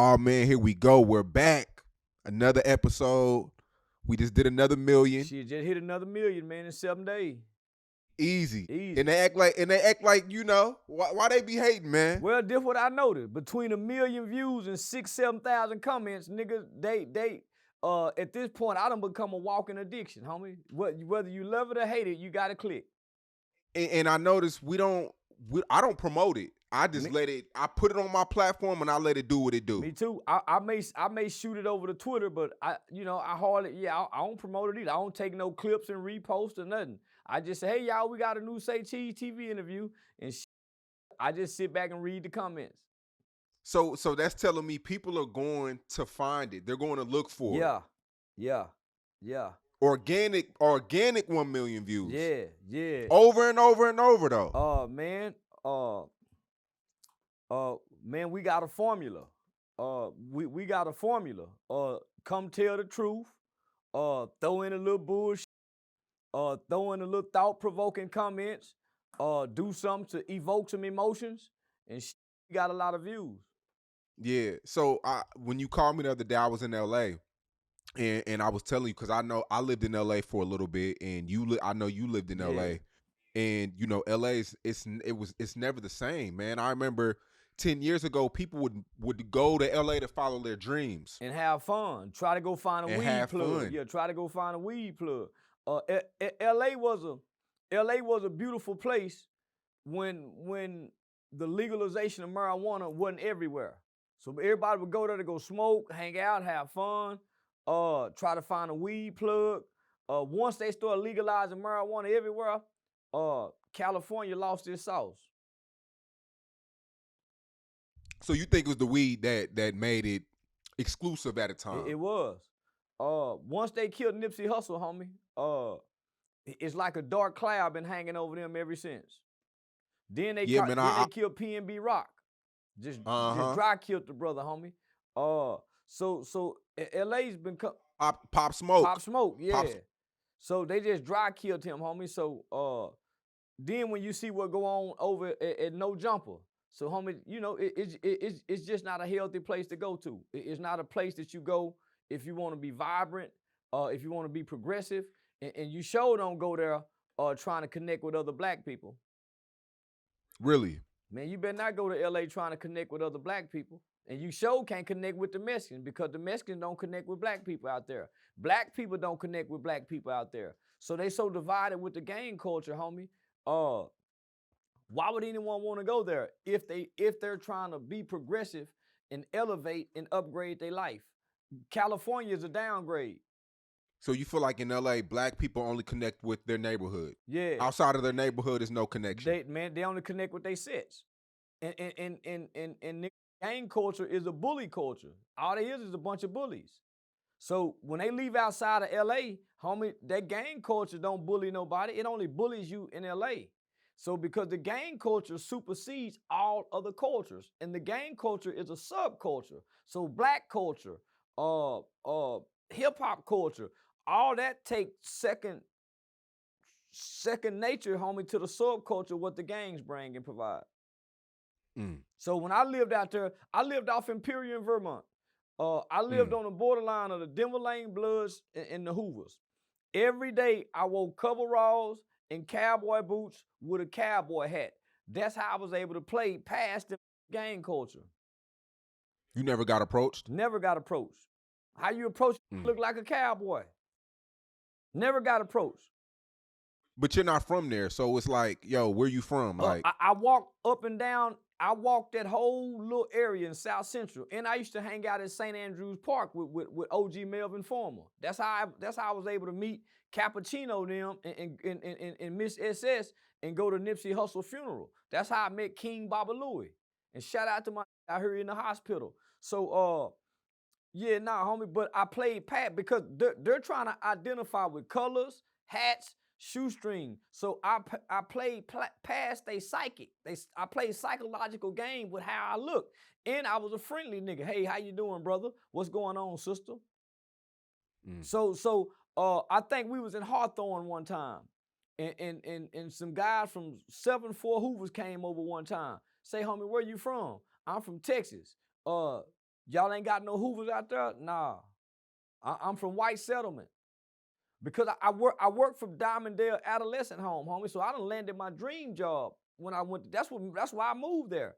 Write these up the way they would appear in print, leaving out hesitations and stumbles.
Oh man, here we go. We're back. Another episode. We just did another million. She just hit another million, man, in 7 days. Easy. Easy. And they act like, you know, why they be hating, man? Well, this what I noticed. Between 1 million views and 7,000 comments, niggas, they at this point, I done become a walking addiction, homie. Whether you love it or hate it, you gotta click. And I noticed I don't promote it. I just I put it on my platform and I let it do what it do. Me too. I may shoot it over to Twitter, but I don't promote it either. I don't take no clips and repost or nothing. I just say, hey y'all, we got a new Say Cheese TV interview, and I just sit back and read the comments. So that's telling me people are going to find it. They're going to look for it. Yeah. Organic 1 million views. Yeah. Over and over and over though. Man, we got a formula. We got a formula. Come tell the truth. Throw in a little bullshit. Throw in a little thought-provoking comments. Do something to evoke some emotions, and we got a lot of views. Yeah. So when you called me the other day, I was in LA, and I was telling you because I know I lived in LA for a little bit, and I know you lived in LA, and you know LA it's never the same, man. I remember 10 years ago, people would go to LA to follow their dreams and have fun. Try to go find a weed plug. Fun. Yeah, try to go find a weed plug. LA was a beautiful place when the legalization of marijuana wasn't everywhere. So everybody would go there to go smoke, hang out, have fun, try to find a weed plug. Once they started legalizing marijuana everywhere, California lost its sauce. So you think it was the weed that made it exclusive at a time? It was. Once they killed Nipsey Hussle, homie, it's like a dark cloud been hanging over them ever since. Then they killed PNB Rock. Just dry killed the brother, homie. So LA's been Pop Smoke. Pop Smoke, yeah. So they just dry killed him, homie. So then when you see what go on over at No Jumper, so homie, you know it's just not a healthy place to go to. It's not a place that you go if you want to be vibrant, if you want to be progressive, and you sure don't go there trying to connect with other black people. Really? Man, you better not go to LA trying to connect with other black people. And you sure can't connect with the Mexicans because the Mexicans don't connect with black people out there. Black people don't connect with black people out there. So they so divided with the gang culture, homie. Why would anyone want to go there if they're trying to be progressive and elevate and upgrade their life? California is a downgrade. So you feel like in LA, black people only connect with their neighborhood? Yeah. Outside of their neighborhood is no connection. They only connect with their sets. And gang culture is a bully culture. All they is a bunch of bullies. So when they leave outside of LA, homie, that gang culture don't bully nobody. It only bullies you in LA. So because the gang culture supersedes all other cultures, and the gang culture is a subculture. So black culture, hip hop culture, all that takes second nature, homie, to the subculture what the gangs bring and provide. So when I lived out there, I lived off Imperial in Vermont. I lived on the borderline of the Denver Lane Bloods and the Hoovers. Every day I wore coveralls and cowboy boots with a cowboy hat. That's how I was able to play past the gang culture. You never got approached? Never got approached. How you approach look like a cowboy? Never got approached. But you're not from there, so it's like, yo, where you from? Like I walked up and down. I walked that whole little area in South Central, and I used to hang out at St. Andrews Park with OG Melvin Farmer. That's how I was able to meet Cappuccino them and Miss SS and go to Nipsey Hussle funeral. That's how I met King Baba Louie. And shout out to my out here in the hospital. So homie, but I played Pat because they're trying to identify with colors, hats, shoestring. So I played past they psychic. I played psychological game with how I look. And I was a friendly nigga. Hey, how you doing, brother? What's going on, sister? So I think we was in Hawthorne one time. And some guys from 7-4 Hoovers came over one time. Say, homie, where you from? I'm from Texas. Y'all ain't got no Hoovers out there? Nah. I'm from white settlement. Because I work from Diamonddale Adolescent Home, homie. So I done landed my dream job when I went. That's why I moved there.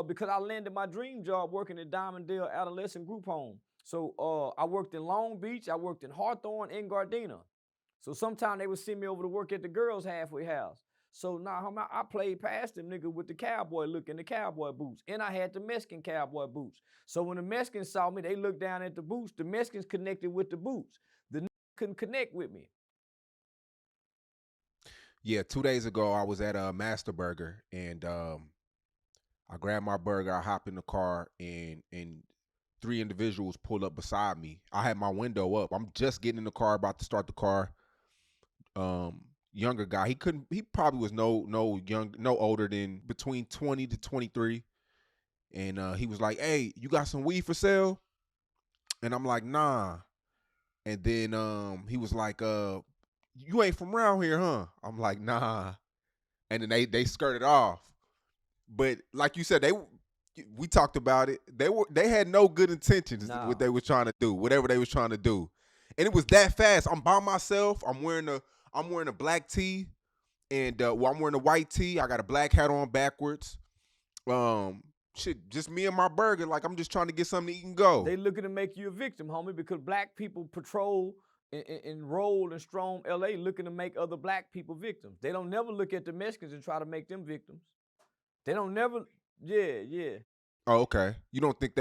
Because I landed my dream job working at Diamonddale Adolescent Group Home. So I worked in Long Beach, I worked in Hawthorne, and Gardena. So sometimes they would send me over to work at the girls' halfway house. So homie, I played past them nigga with the cowboy look and the cowboy boots. And I had the Mexican cowboy boots. So when the Mexicans saw me, they looked down at the boots. The Mexicans connected with the boots. The couldn't connect with me. Yeah, 2 days ago I was at a Master Burger and I grabbed my burger, I hop in the car, and 3 individuals pulled up beside me. I had my window up. I'm just getting in the car, about to start the car. Younger guy. He probably was no older than between 20 to 23. And he was like, "Hey, you got some weed for sale?" And I'm like, "Nah." And then he was like, "You ain't from around here, huh?" I'm like, "Nah." And then they skirted off. But like you said, we talked about it. They had no good intentions Nah. what they were trying to do, whatever they was trying to do. And it was that fast. I'm by myself. I'm wearing a black tee, and I'm wearing a white tee. I got a black hat on backwards. Shit, just me and my burger. Like, I'm just trying to get something to eat and go. They looking to make you a victim, homie, because black people patrol and roll and storm LA looking to make other black people victims. They don't never look at the Mexicans and try to make them victims. They don't never, yeah. Oh, okay. You don't think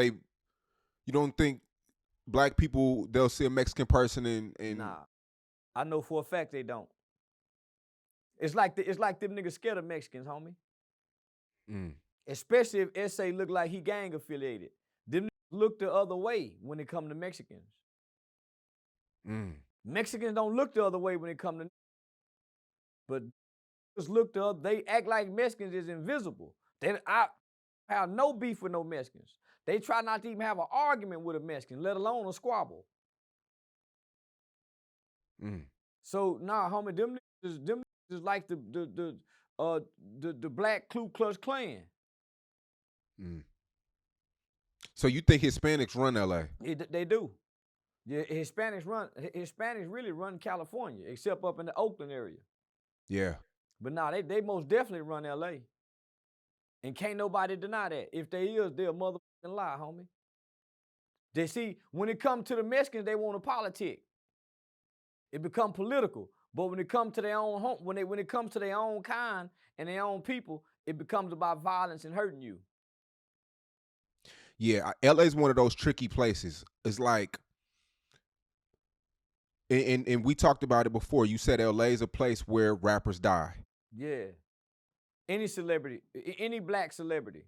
black people, they'll see a Mexican person and Nah. I know for a fact they don't. It's like them niggas scared of Mexicans, homie. Especially if SA look like he gang affiliated. Them niggas look the other way when it come to Mexicans. Mexicans don't look the other way when it come to, but look the other. They act like Mexicans is invisible. I have no beef with no Mexicans. They try not to even have an argument with a Mexican, let alone a squabble. So homie, them niggas is like the black Ku Klux Klan. So you think Hispanics run LA? They do. Yeah, Hispanics really run California, except up in the Oakland area. Yeah. But they most definitely run LA. And can't nobody deny that. If they is, they're a motherfucking lie, homie. They see, when it comes to the Mexicans, they want to politic. It become political. But when it comes to their own home, when it comes to their own kind and their own people, it becomes about violence and hurting you. Yeah, LA is one of those tricky places. It's like, and we talked about it before. You said LA is a place where rappers die. Yeah. Any celebrity, any black celebrity.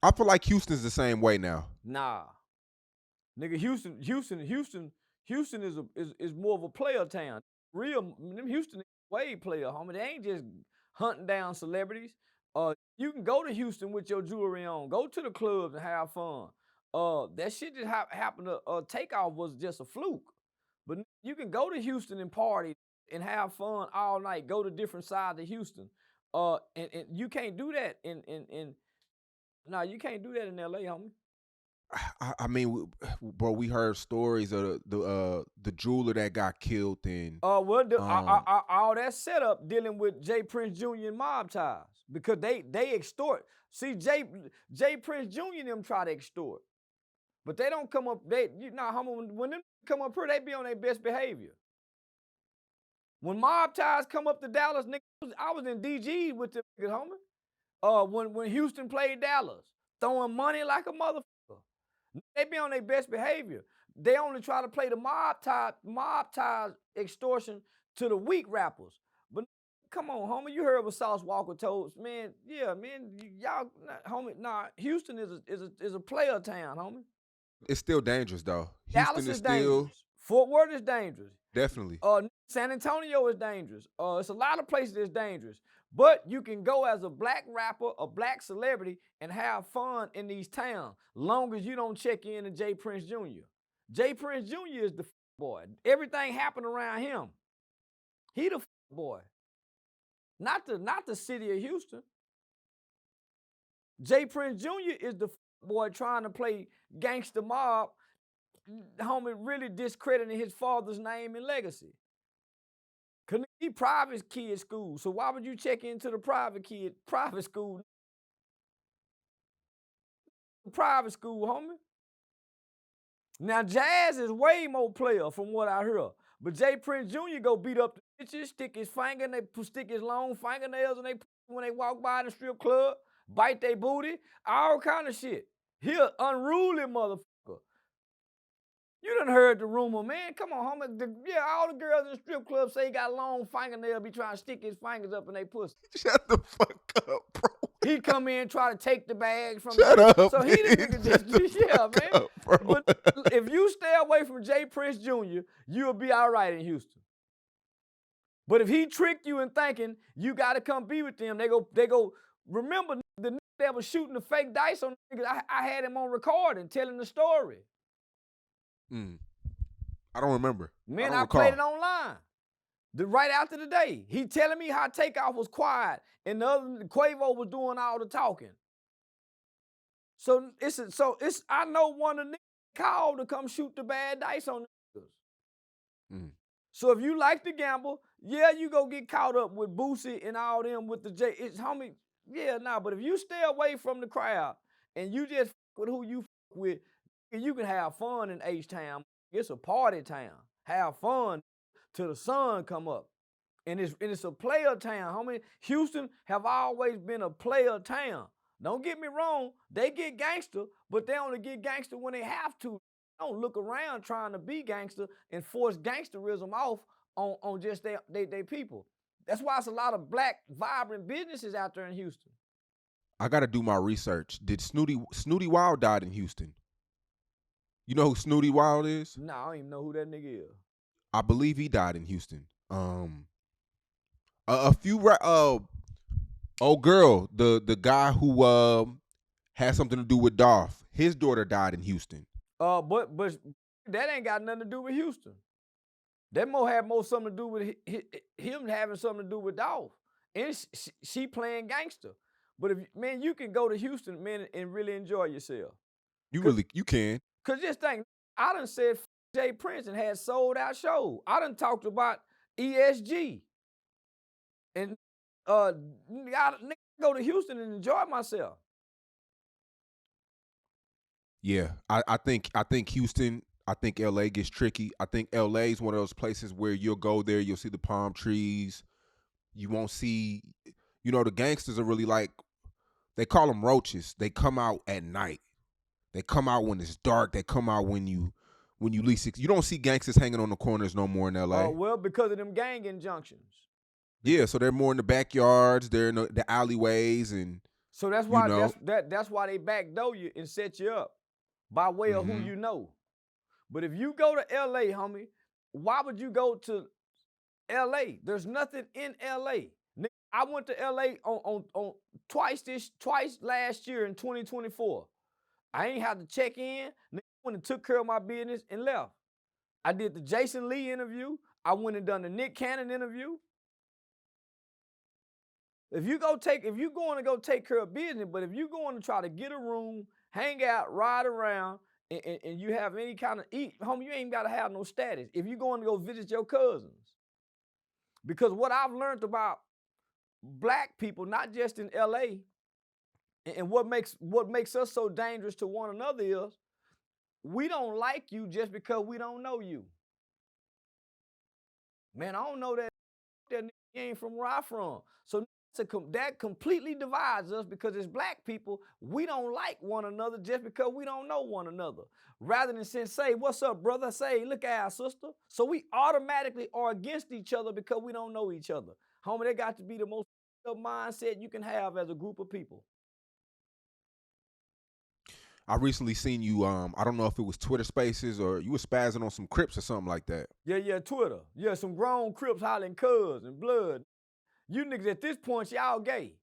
I feel like Houston's the same way now. Nah. Nigga, Houston is more of a player town. Them Houston way player, homie. They ain't just hunting down celebrities. You can go to Houston with your jewelry on. Go to the clubs and have fun. That shit just happened to Takeoff was just a fluke. But you can go to Houston and party and have fun all night. Go to different sides of Houston. And you can't do that you can't do that in LA, homie. I mean, bro, we heard stories of the jeweler that got killed and all that setup dealing with Jay Prince Jr. and mob ties because they extort. See, Jay Prince Jr. and them try to extort, but they don't come up. Homie, when them come up here, they be on their best behavior. When mob ties come up to Dallas, nigga, I was in DG with them niggas, homie. When Houston played Dallas, throwing money like a motherfucker. They be on their best behavior. They only try to play the mob ties extortion to the weak rappers. But come on, homie, you heard what Sauce Walker told us, man. Yeah, man, y'all, homie. Nah, Houston is a player town, homie. It's still dangerous though. Dallas is dangerous. Fort Worth is dangerous. Definitely. San Antonio is dangerous. It's a lot of places that's dangerous. But you can go as a black rapper, a black celebrity, and have fun in these towns, long as you don't check in to Jay Prince Jr. Jay Prince Jr. is the boy. Everything happened around him. He the boy. Not the city of Houston. Jay Prince Jr. is the boy trying to play gangster mob, homie really discrediting his father's name and legacy. Cause he private kid school, so why would you check into the private school? Private school, homie. Now Jazz is way more player from what I hear, but Jay Prince Jr. go beat up the bitches, stick his long fingernails in when they walk by the strip club, bite their booty, all kind of shit. He an unruly motherfucker. You done heard the rumor, man. Come on, homie. All the girls in the strip club say he got long fingernails, be trying to stick his fingers up in their pussy. Shut the fuck up, bro. He come in try to take the bags from Shut them. up, So he didn't yeah, man. up, bro. But if you stay away from Jay Prince Jr., you'll be all right in Houston. But if he tricked you in thinking you got to come be with them, they go. Remember the nigga that was shooting the fake dice on niggas? I had him on recording telling the story. I don't remember. Man, I played it online. Right after the day, he telling me how Takeoff was quiet and the other Quavo was doing all the talking. So I know one of the niggas called to come shoot the bad dice on niggas. So if you like to gamble, yeah, you go get caught up with Boosie and all them with the J. It's homie, yeah, nah. But if you stay away from the crowd and you just with who you with, you can have fun in H-Town. It's a party town. Have fun till the sun come up. And it's a player town, homie. Houston have always been a player town. Don't get me wrong, they get gangster, but they only get gangster when they have to. They don't look around trying to be gangster and force gangsterism off on just they people. That's why it's a lot of black, vibrant businesses out there in Houston. I got to do my research. Did Snooty Wild died in Houston? You know who Snooty Wild is? Nah, I don't even know who that nigga is. I believe he died in Houston. Old girl, the guy who had something to do with Dolph. His daughter died in Houston. But that ain't got nothing to do with Houston. That had more something to do with him having something to do with Dolph. And she playing gangster. But you can go to Houston, man, and really enjoy yourself. You can. Cause just think, I done said Jay Prince and had sold out shows. I done talked about ESG. And I go to Houston and enjoy myself. Yeah, I think Houston, I think LA gets tricky. I think LA is one of those places where you'll go there, you'll see the palm trees. You won't see, the gangsters are really like, they call them roaches. They come out at night. They come out when it's dark. They come out when you least. You don't see gangsters hanging on the corners no more in LA. Well, because of them gang injunctions. Yeah, so they're more in the backyards. They're in the alleyways, and so that's why that's why they backdoor you and set you up by way of who you know. But if you go to LA, homie, why would you go to LA? There's nothing in LA. I went to LA on twice last year in 2024. I ain't had to check in. I went and took care of my business and left. I did the Jason Lee interview. I went and done the Nick Cannon interview. If you going to go take care of business, but if you going to try to get a room, hang out, ride around, and you have any kind of eat, homie, you ain't got to have no status. If you going to go visit your cousins. Because what I've learned about black people, not just in LA, and what makes us so dangerous to one another is we don't like you just because we don't know you. Man, I don't know that nigga ain't from where I'm from. So that completely divides us because as black people, we don't like one another just because we don't know one another. Rather than say, what's up, brother? Say, look at our sister. So we automatically are against each other because we don't know each other. Homie, that got to be the most mindset you can have as a group of people. I recently seen you, I don't know if it was Twitter Spaces or you were spazzing on some Crips or something like that. Yeah, Twitter. Yeah, some grown Crips hollering cuz and blood. You niggas at this point, y'all gay.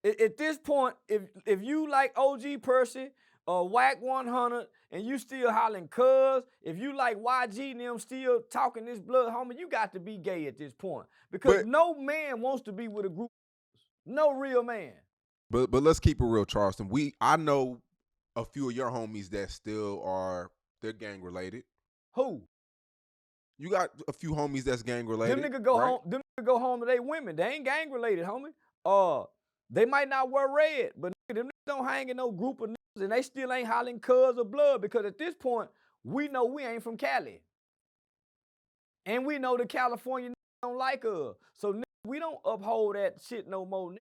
At this point, if you like OG Percy or Whack 100 and you still hollering cuz, if you like YG and them still talking this blood, homie, you got to be gay at this point. Because no man wants to be with a group. No real man. But let's keep it real, Charleston. I know a few of your homies that still they're gang related. Who? You got a few homies that's gang related. Them niggas go right? home. Them niggas go home to their women. They ain't gang related, homie. They might not wear red, but them niggas don't hang in no group of niggas, and they still ain't hollering cuz or blood because at this point we know we ain't from Cali, and we know the California niggas don't like us. So niggas, we don't uphold that shit no more. Niggas.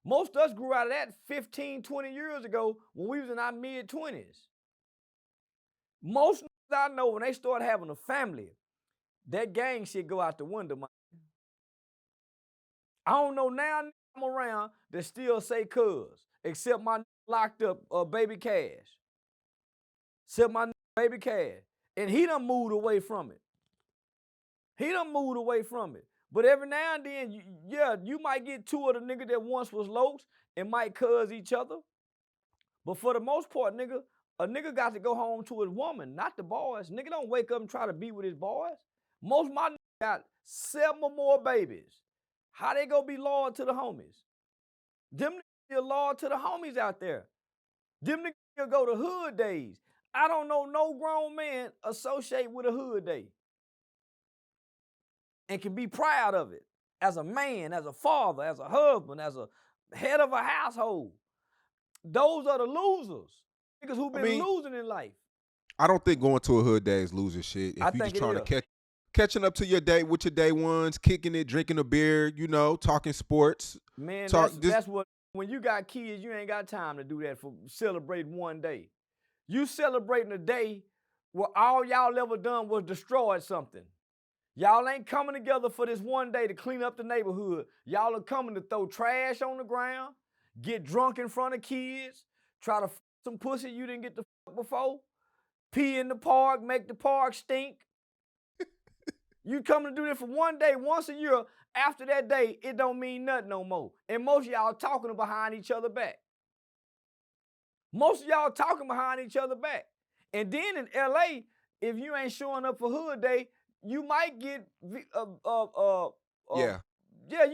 Most of us grew out of that 15, 20 years ago when we was in our mid-20s. Most niggas I know when they start having a family, that gang shit go out the window, man. I don't know now I'm around that still say cuz, except my locked up Baby Cash. Except my Baby Cash. And he done moved away from it. But every now and then, you might get two of the niggas that once was lokes and might cuz each other. But for the most part, a nigga got to go home to his woman, not the boys. Nigga don't wake up and try to be with his boys. Most of my niggas got 7 or more babies. How they gonna be loyal to the homies? Them niggas still loyal to the homies out there. Them niggas still go to hood days. I don't know no grown man associate with a hood day and can be proud of it as a man, as a father, as a husband, as a head of a household. Those are the losers. Niggas who been losing in life. I don't think going to a hood day is losing shit. If you just trying to catching up to your day with your day ones, kicking it, drinking a beer, talking sports. Man, that's what, when you got kids, you ain't got time to do that for celebrating one day. You celebrating a day where all y'all ever done was destroy something. Y'all ain't coming together for this one day to clean up the neighborhood. Y'all are coming to throw trash on the ground, get drunk in front of kids, try to fuck some pussy you didn't get to fuck before, pee in the park, make the park stink. You coming to do this for one day, once a year. After that day, it don't mean nothing no more. And most of y'all talking behind each other back. And then in LA, if you ain't showing up for hood day, you might get you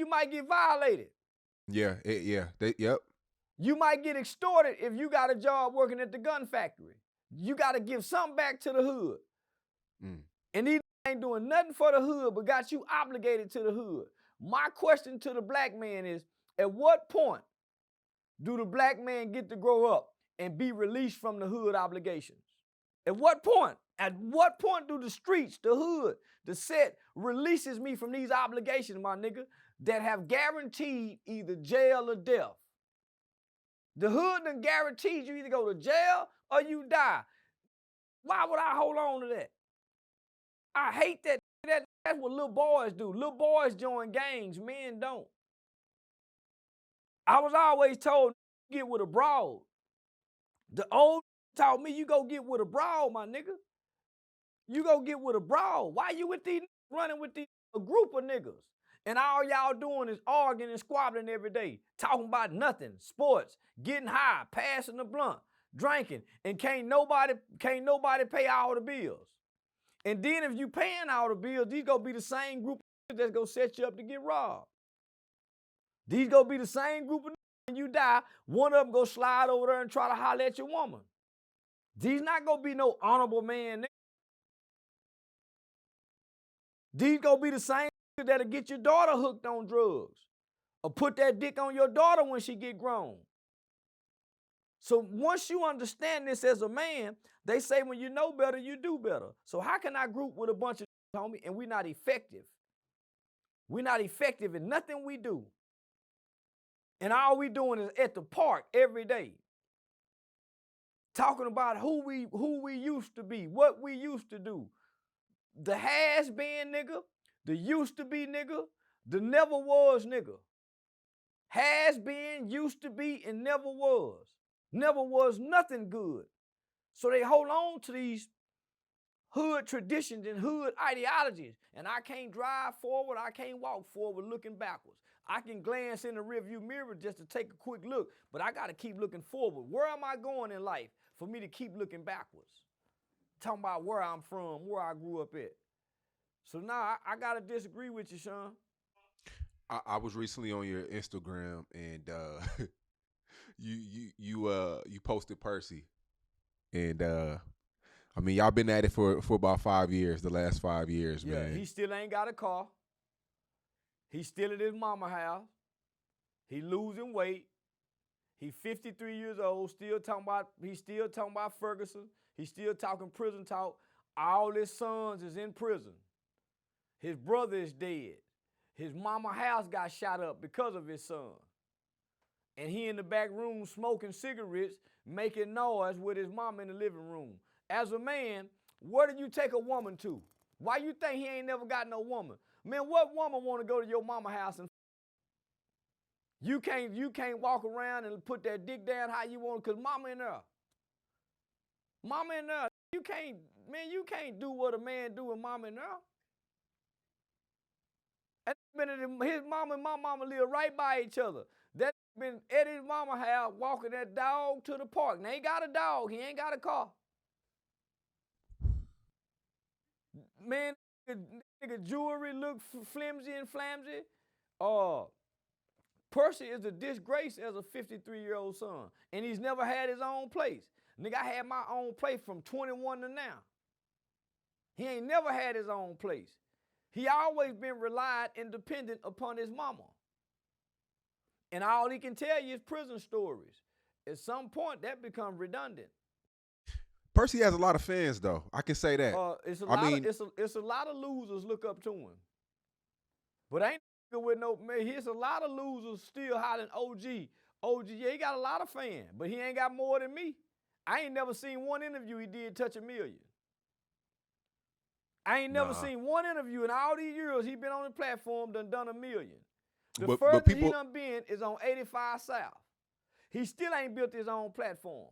might get violated. Yep. You might get extorted if you got a job working at the gun factory. You got to give something back to the hood. And these ain't doing nothing for the hood but got you obligated to the hood. My question to the black man is, at what point do the black man get to grow up and be released from the hood obligations? At what point? At what point do the streets, the hood, the set releases me from these obligations, my nigga, that have guaranteed either jail or death? The hood done guaranteed you either go to jail or you die. Why would I hold on to that? I hate that. That's what little boys do. Little boys join gangs, men don't. I was always told, get with a broad. The old taught me, you go get with a broad, my nigga. You go get with a broad. Why you with these running with a group of niggas? And all y'all doing is arguing and squabbling every day, talking about nothing, sports, getting high, passing the blunt, drinking, and can't nobody pay all the bills. And then if you paying all the bills, these gonna be the same group of that's gonna set you up to get robbed. These gonna be the same group of when you die, one of them go slide over there and try to holler at your woman. These not gonna be no honorable man. These gonna be the same that'll get your daughter hooked on drugs or put that dick on your daughter when she get grown. So once you understand this as a man, they say when you know better, you do better. So how can I group with a bunch of homie and we're not effective? We're not effective in nothing we do. And all we doing is at the park every day. Talking about who we used to be, what we used to do. The has been nigga, the used to be nigga, the never was nigga. Has been, used to be, and never was. Never was nothing good. So they hold on to these hood traditions and hood ideologies. And I can't drive forward, I can't walk forward looking backwards. I can glance in the rearview mirror just to take a quick look, but I got to keep looking forward. Where am I going in life for me to keep looking backwards? Talking about where I'm from, where I grew up at. So now I got to disagree with you, Sean. I was recently on your Instagram and you posted Percy, and I mean y'all been at it for about 5 years, the last 5 years, man. He still ain't got a car. He's still at his mama house. He losing weight. He 53 years old, he's still talking about Ferguson. He's still talking prison talk. All his sons is in prison. His brother is dead. His mama house got shot up because of his son. And he in the back room smoking cigarettes, making noise with his mama in the living room. As a man, where do you take a woman to? Why you think he ain't never got no woman? Man, what woman want to go to your mama house and you can't walk around and put that dick down how you want, because mama in there. Mama in there. You can't do what a man do with mama in there. His mama and my mama live right by each other. That been at his mama house walking that dog to the park. Now he got a dog, he ain't got a car. Man, nigga jewelry look flimsy and flamsy. Percy is a disgrace as a 53-year-old son, and he's never had his own place. Nigga, I had my own place from 21 to now. He ain't never had his own place. He always been relied and dependent upon his mama. And all he can tell you is prison stories. At some point, that becomes redundant. Percy has a lot of fans, though. I can say that. It's a lot of losers look up to him. But ain't with no man. Here's a lot of losers still hollering OG. OG, yeah, he got a lot of fans, but he ain't got more than me. I ain't never seen one interview he did touch 1 million. I ain't never seen one interview in all these years he been on the platform done 1 million. The furthest he done been is on 85 South. He still ain't built his own platform.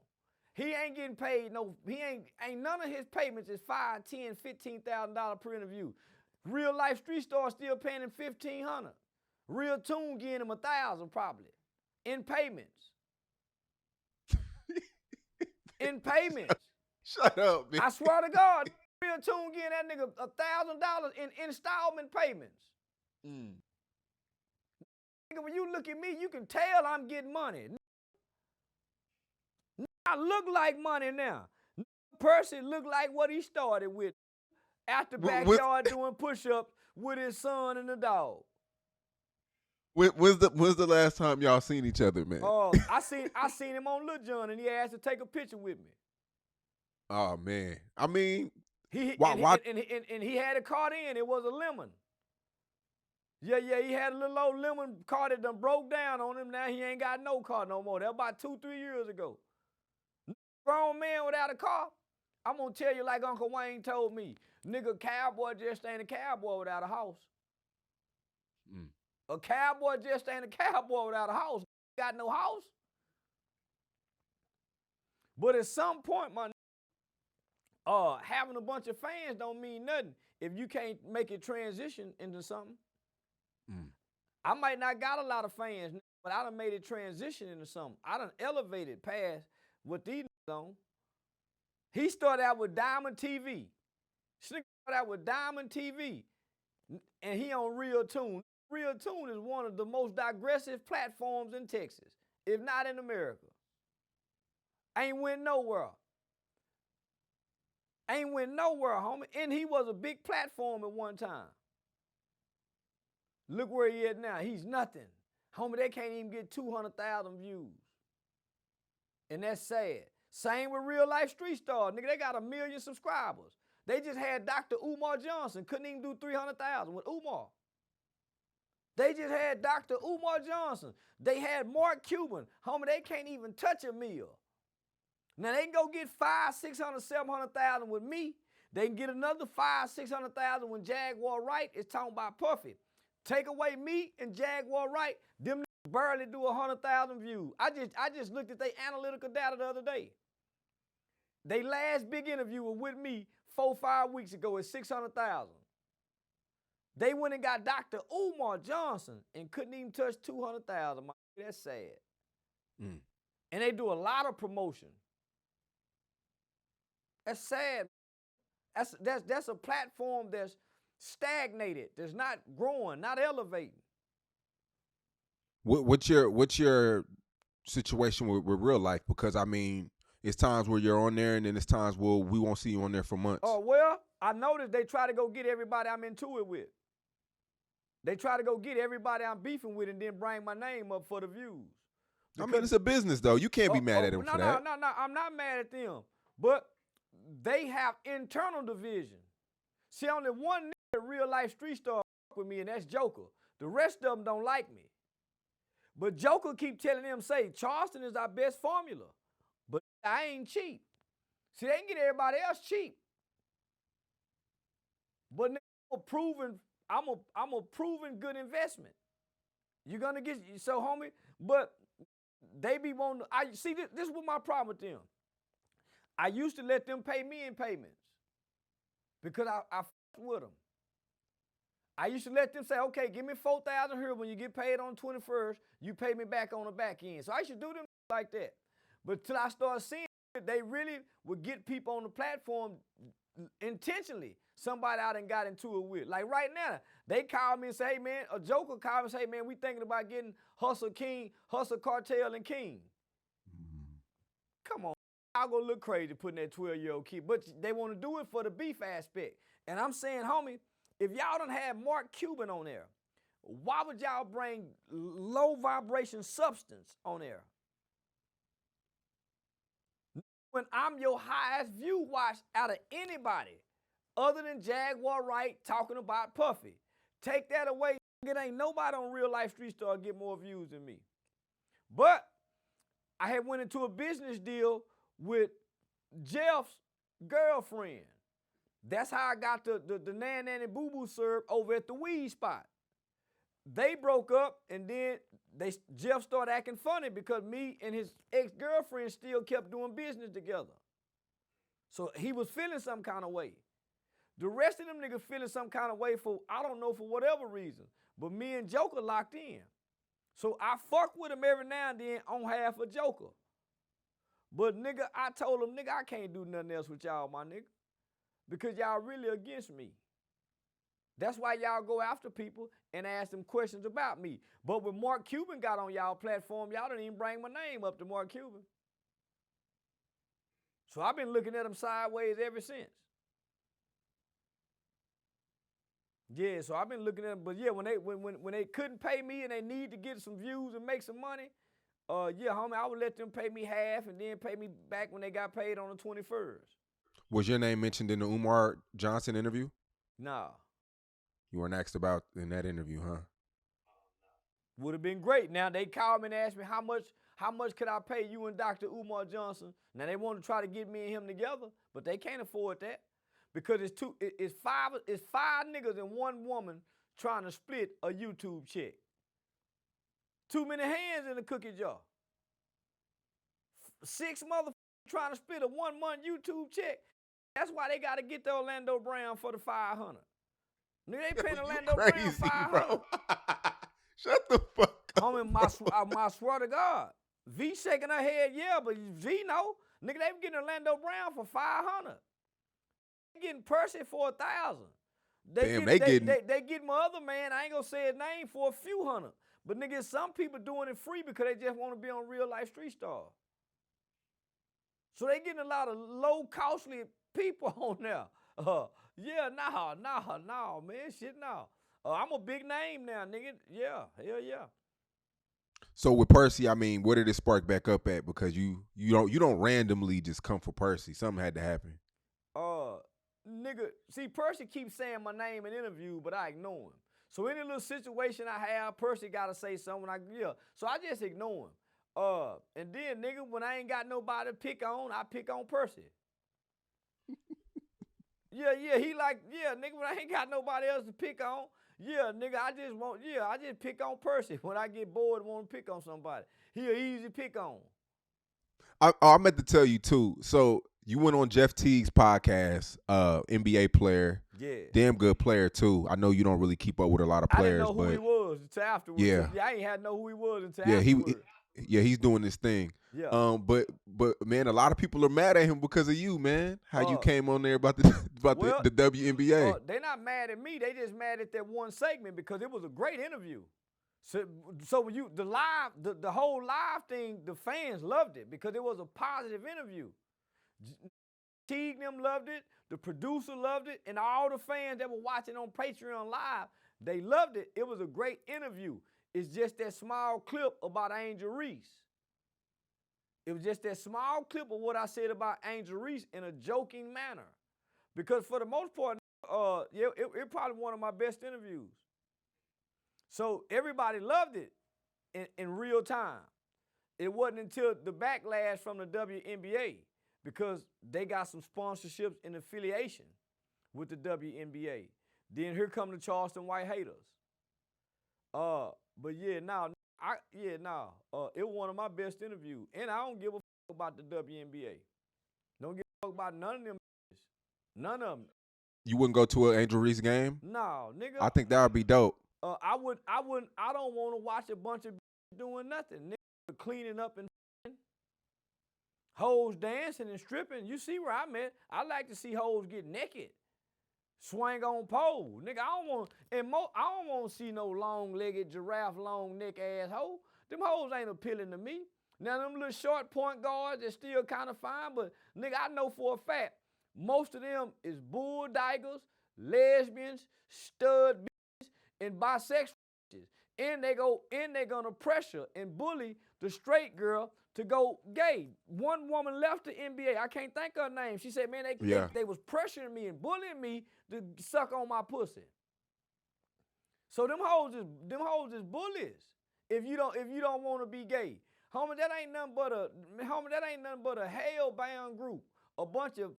He ain't getting paid ain't none of his payments is $5,000, $10,000, $15,000 per interview. Real life street stars still paying him $1,500. Real Tune getting him $1,000 probably in payments. In payments. Shut up, man. I swear to God, Real Tune getting that nigga $1,000 in installment payments. Nigga, when you look at me, you can tell I'm getting money. I look like money now. Percy look like what he started with. Out the backyard doing push-ups with his son and the dog. When's the last time y'all seen each other, man? I seen him on Lil Jon, and he asked to take a picture with me. Oh man, I mean, he had a car in. It was a lemon. Yeah, he had a little old lemon car that done broke down on him. Now he ain't got no car no more. That was about 2-3 years ago. Grown man without a car. I'm gonna tell you like Uncle Wayne told me. Nigga, cowboy just ain't a cowboy without a house. A cowboy just ain't a cowboy without a house. Got no house. But at some point, my having a bunch of fans don't mean nothing if you can't make it transition into something. I might not got a lot of fans, but I done made it transition into something. I done elevated past what these on. He started out with Diamond TV. Started out with Diamond TV, and he on Real Tune. Real Tune is one of the most digressive platforms in Texas, if not in America. Ain't went nowhere. Ain't went nowhere, homie. And he was a big platform at one time. Look where he is now. He's nothing. Homie, they can't even get 200,000 views. And that's sad. Same with Real Life Street Stars. Nigga, they got 1 million subscribers. They just had Dr. Umar Johnson. Couldn't even do 300,000 with Umar. They just had Dr. Umar Johnson. They had Mark Cuban. Homie, they can't even touch a meal. Now they can go get 500,000, 600,000, 700,000 with me. They can get another 500,000, 600,000 when Jaguar Wright is talking about Puffy. Take away me and Jaguar Wright, them barely do 100,000 views. I just looked at their analytical data the other day. They last big interview was with me 4-5 weeks ago at 600,000. They went and got Dr. Umar Johnson and couldn't even touch 200,000. That's sad. And they do a lot of promotion. That's sad. That's a platform that's stagnated, that's not growing, not elevating. What's your situation with real life? Because I mean, it's times where you're on there, and then it's times where we won't see you on there for months. Oh, well, I noticed they try to go get everybody I'm into it with. They try to go get everybody I'm beefing with and then bring my name up for the views. I mean, it's a business, though. You can't be mad at them for that. No. I'm not mad at them. But they have internal division. See, only one nigga real life street star with me, and that's Joker. The rest of them don't like me. But Joker keep telling them, say, Charleston is our best formula. But I ain't cheap. See, they can get everybody else cheap. But I'm a proven good investment. You're gonna get so homie, but they be wanting to, I see this was my problem with them. I used to let them pay me in payments because I with them. I used to let them say, okay, give me $4,000 here when you get paid on the 21st, you pay me back on the back end. So I should do them like that. But till I started seeing they really would get people on the platform intentionally. Somebody out and got into it with. Like right now, they call me and say, hey man, a Joker called me and say, hey man, we thinking about getting Hustle Cartel and King. Come on. I'll go look crazy putting that 12-year-old kid. But they want to do it for the beef aspect. And I'm saying, homie, if y'all done had Mark Cuban on there, why would y'all bring low vibration substance on there? When I'm your highest view watch out of anybody other than Jaguar Wright talking about Puffy. Take that away. It ain't nobody on Real Life Street Star get more views than me. But I had went into a business deal with Jeff's girlfriend. That's how I got the Nan Nan and Boo Boo serve over at the weed spot. They broke up, and then Jeff started acting funny because me and his ex-girlfriend still kept doing business together. So he was feeling some kind of way. The rest of them niggas feeling some kind of way for, I don't know, for whatever reason. But me and Joker locked in. So I fuck with him every now and then on half of Joker. But nigga, I told him, nigga, I can't do nothing else with y'all, my nigga. Because y'all really against me. That's why y'all go after people and ask them questions about me. But when Mark Cuban got on y'all platform, y'all didn't even bring my name up to Mark Cuban. So I've been looking at him sideways ever since. Yeah, so I've been looking at them, but yeah, when they couldn't pay me and they need to get some views and make some money, yeah, homie, I would let them pay me half and then pay me back when they got paid on the 21st. Was your name mentioned in the Umar Johnson interview? Nah. You weren't asked about in that interview, huh? Would have been great. Now they called me and asked me how much could I pay you and Dr. Umar Johnson. Now they want to try to get me and him together, but they can't afford that. Because it's five niggas and one woman trying to split a YouTube check. Too many hands in the cookie jar. 6 motherfuckers trying to split a 1-month YouTube check. That's why they got to get the Orlando Brown for the $500. Nigga, they paying Orlando Brown $500. Bro. Shut the fuck up. Homie, my swear to God. V shaking her head, yeah, but V know. Nigga, they getting Orlando Brown for $500. Getting Percy for $1,000. They get my other man, I ain't gonna say his name, for a few hundred. But nigga, some people doing it free because they just want to be on Real Life Street Star. So they getting a lot of low costly people on there. Yeah, nah, man, shit, nah. I'm a big name now, nigga. Yeah, hell yeah. So with Percy, I mean, where did it spark back up at? Because you don't randomly just come for Percy. Something had to happen. Nigga, see, Percy keeps saying my name in interview, but I ignore him. So any little situation I have, Percy got to say something. So I just ignore him. And then, nigga, when I ain't got nobody to pick on, I pick on Percy. Yeah, he like, yeah, nigga, when I ain't got nobody else to pick on, yeah, nigga, I just pick on Percy when I get bored and want to pick on somebody. He an easy pick on. I meant to tell you, too. So you went on Jeff Teague's podcast, NBA player. Yeah. Damn good player, too. I know you don't really keep up with a lot of players. I didn't know who he was until afterwards. Yeah. I ain't had to know who he was until afterwards. He's doing this thing. Yeah. But man, a lot of people are mad at him because of you, man. How you came on there about the WNBA. They're not mad at me. They just mad at that one segment because it was a great interview. So when you the whole live thing, the fans loved it because it was a positive interview. Teague them loved it, the producer loved it, and all the fans that were watching on Patreon Live, they loved it. It was a great interview. It's just that small clip about Angel Reese. It was just that small clip of what I said about Angel Reese in a joking manner. Because for the most part, it probably one of my best interviews. So everybody loved it in real time. It wasn't until the backlash from the WNBA, because they got some sponsorships and affiliation with the WNBA. Then here come the Charleston white haters. But yeah, it was one of my best interviews. And I don't give a fuck about the WNBA. Don't give a fuck about none of them. None of them. You wouldn't go to an Angel Reese game? No, nigga. I think that would be dope. I don't want to watch a bunch of doing nothing. Nigga cleaning up and hoes dancing and stripping. You see where I'm at. I like to see hoes get naked. Swing on pole. Nigga, I don't want to see no long-legged giraffe, long-neck ass hoe. Them hoes ain't appealing to me. Now, them little short point guards, they're still kind of fine, but nigga, I know for a fact, most of them is bull daggers, lesbians, stud bitches, and bisexuals. And they gonna pressure and bully the straight girl to go gay. One woman left the NBA. I can't think of her name. She said, man, they was pressuring me and bullying me to suck on my pussy. So them hoes is bullies. If you don't want to be gay. Homie, that ain't nothing but a hell-bound group. A bunch of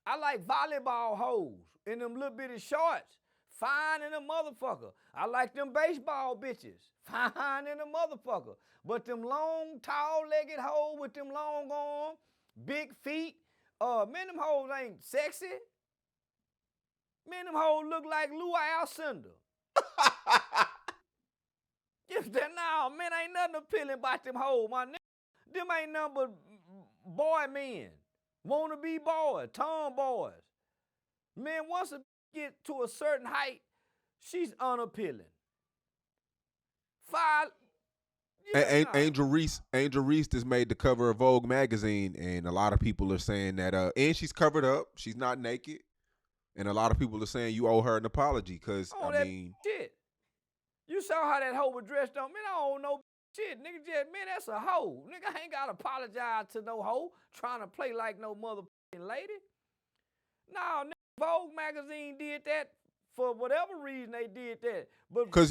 I like volleyball hoes in them little bitty shorts. Fine in a motherfucker. I like them baseball bitches. Fine in a motherfucker. But them long, tall-legged hoes with them long arms, big feet, man, them hoes ain't sexy. Man, them hoes look like Lou Alcindor. No, man, ain't nothing appealing about them hoes, my nigga. Them ain't nothing but boy men. Wanna be boys, tomboys. Man, once a get to a certain height, she's unappealing. Angel Reese just made the cover of Vogue magazine, and a lot of people are saying that, and she's covered up, she's not naked, and a lot of people are saying you owe her an apology, because, shit. You saw how that hoe was dressed on. Man, I don't know shit. Nigga, man, that's a hoe. Nigga, I ain't got to apologize to no hoe trying to play like no motherfucking lady. No, nigga, Vogue magazine did that for whatever reason they did that. But because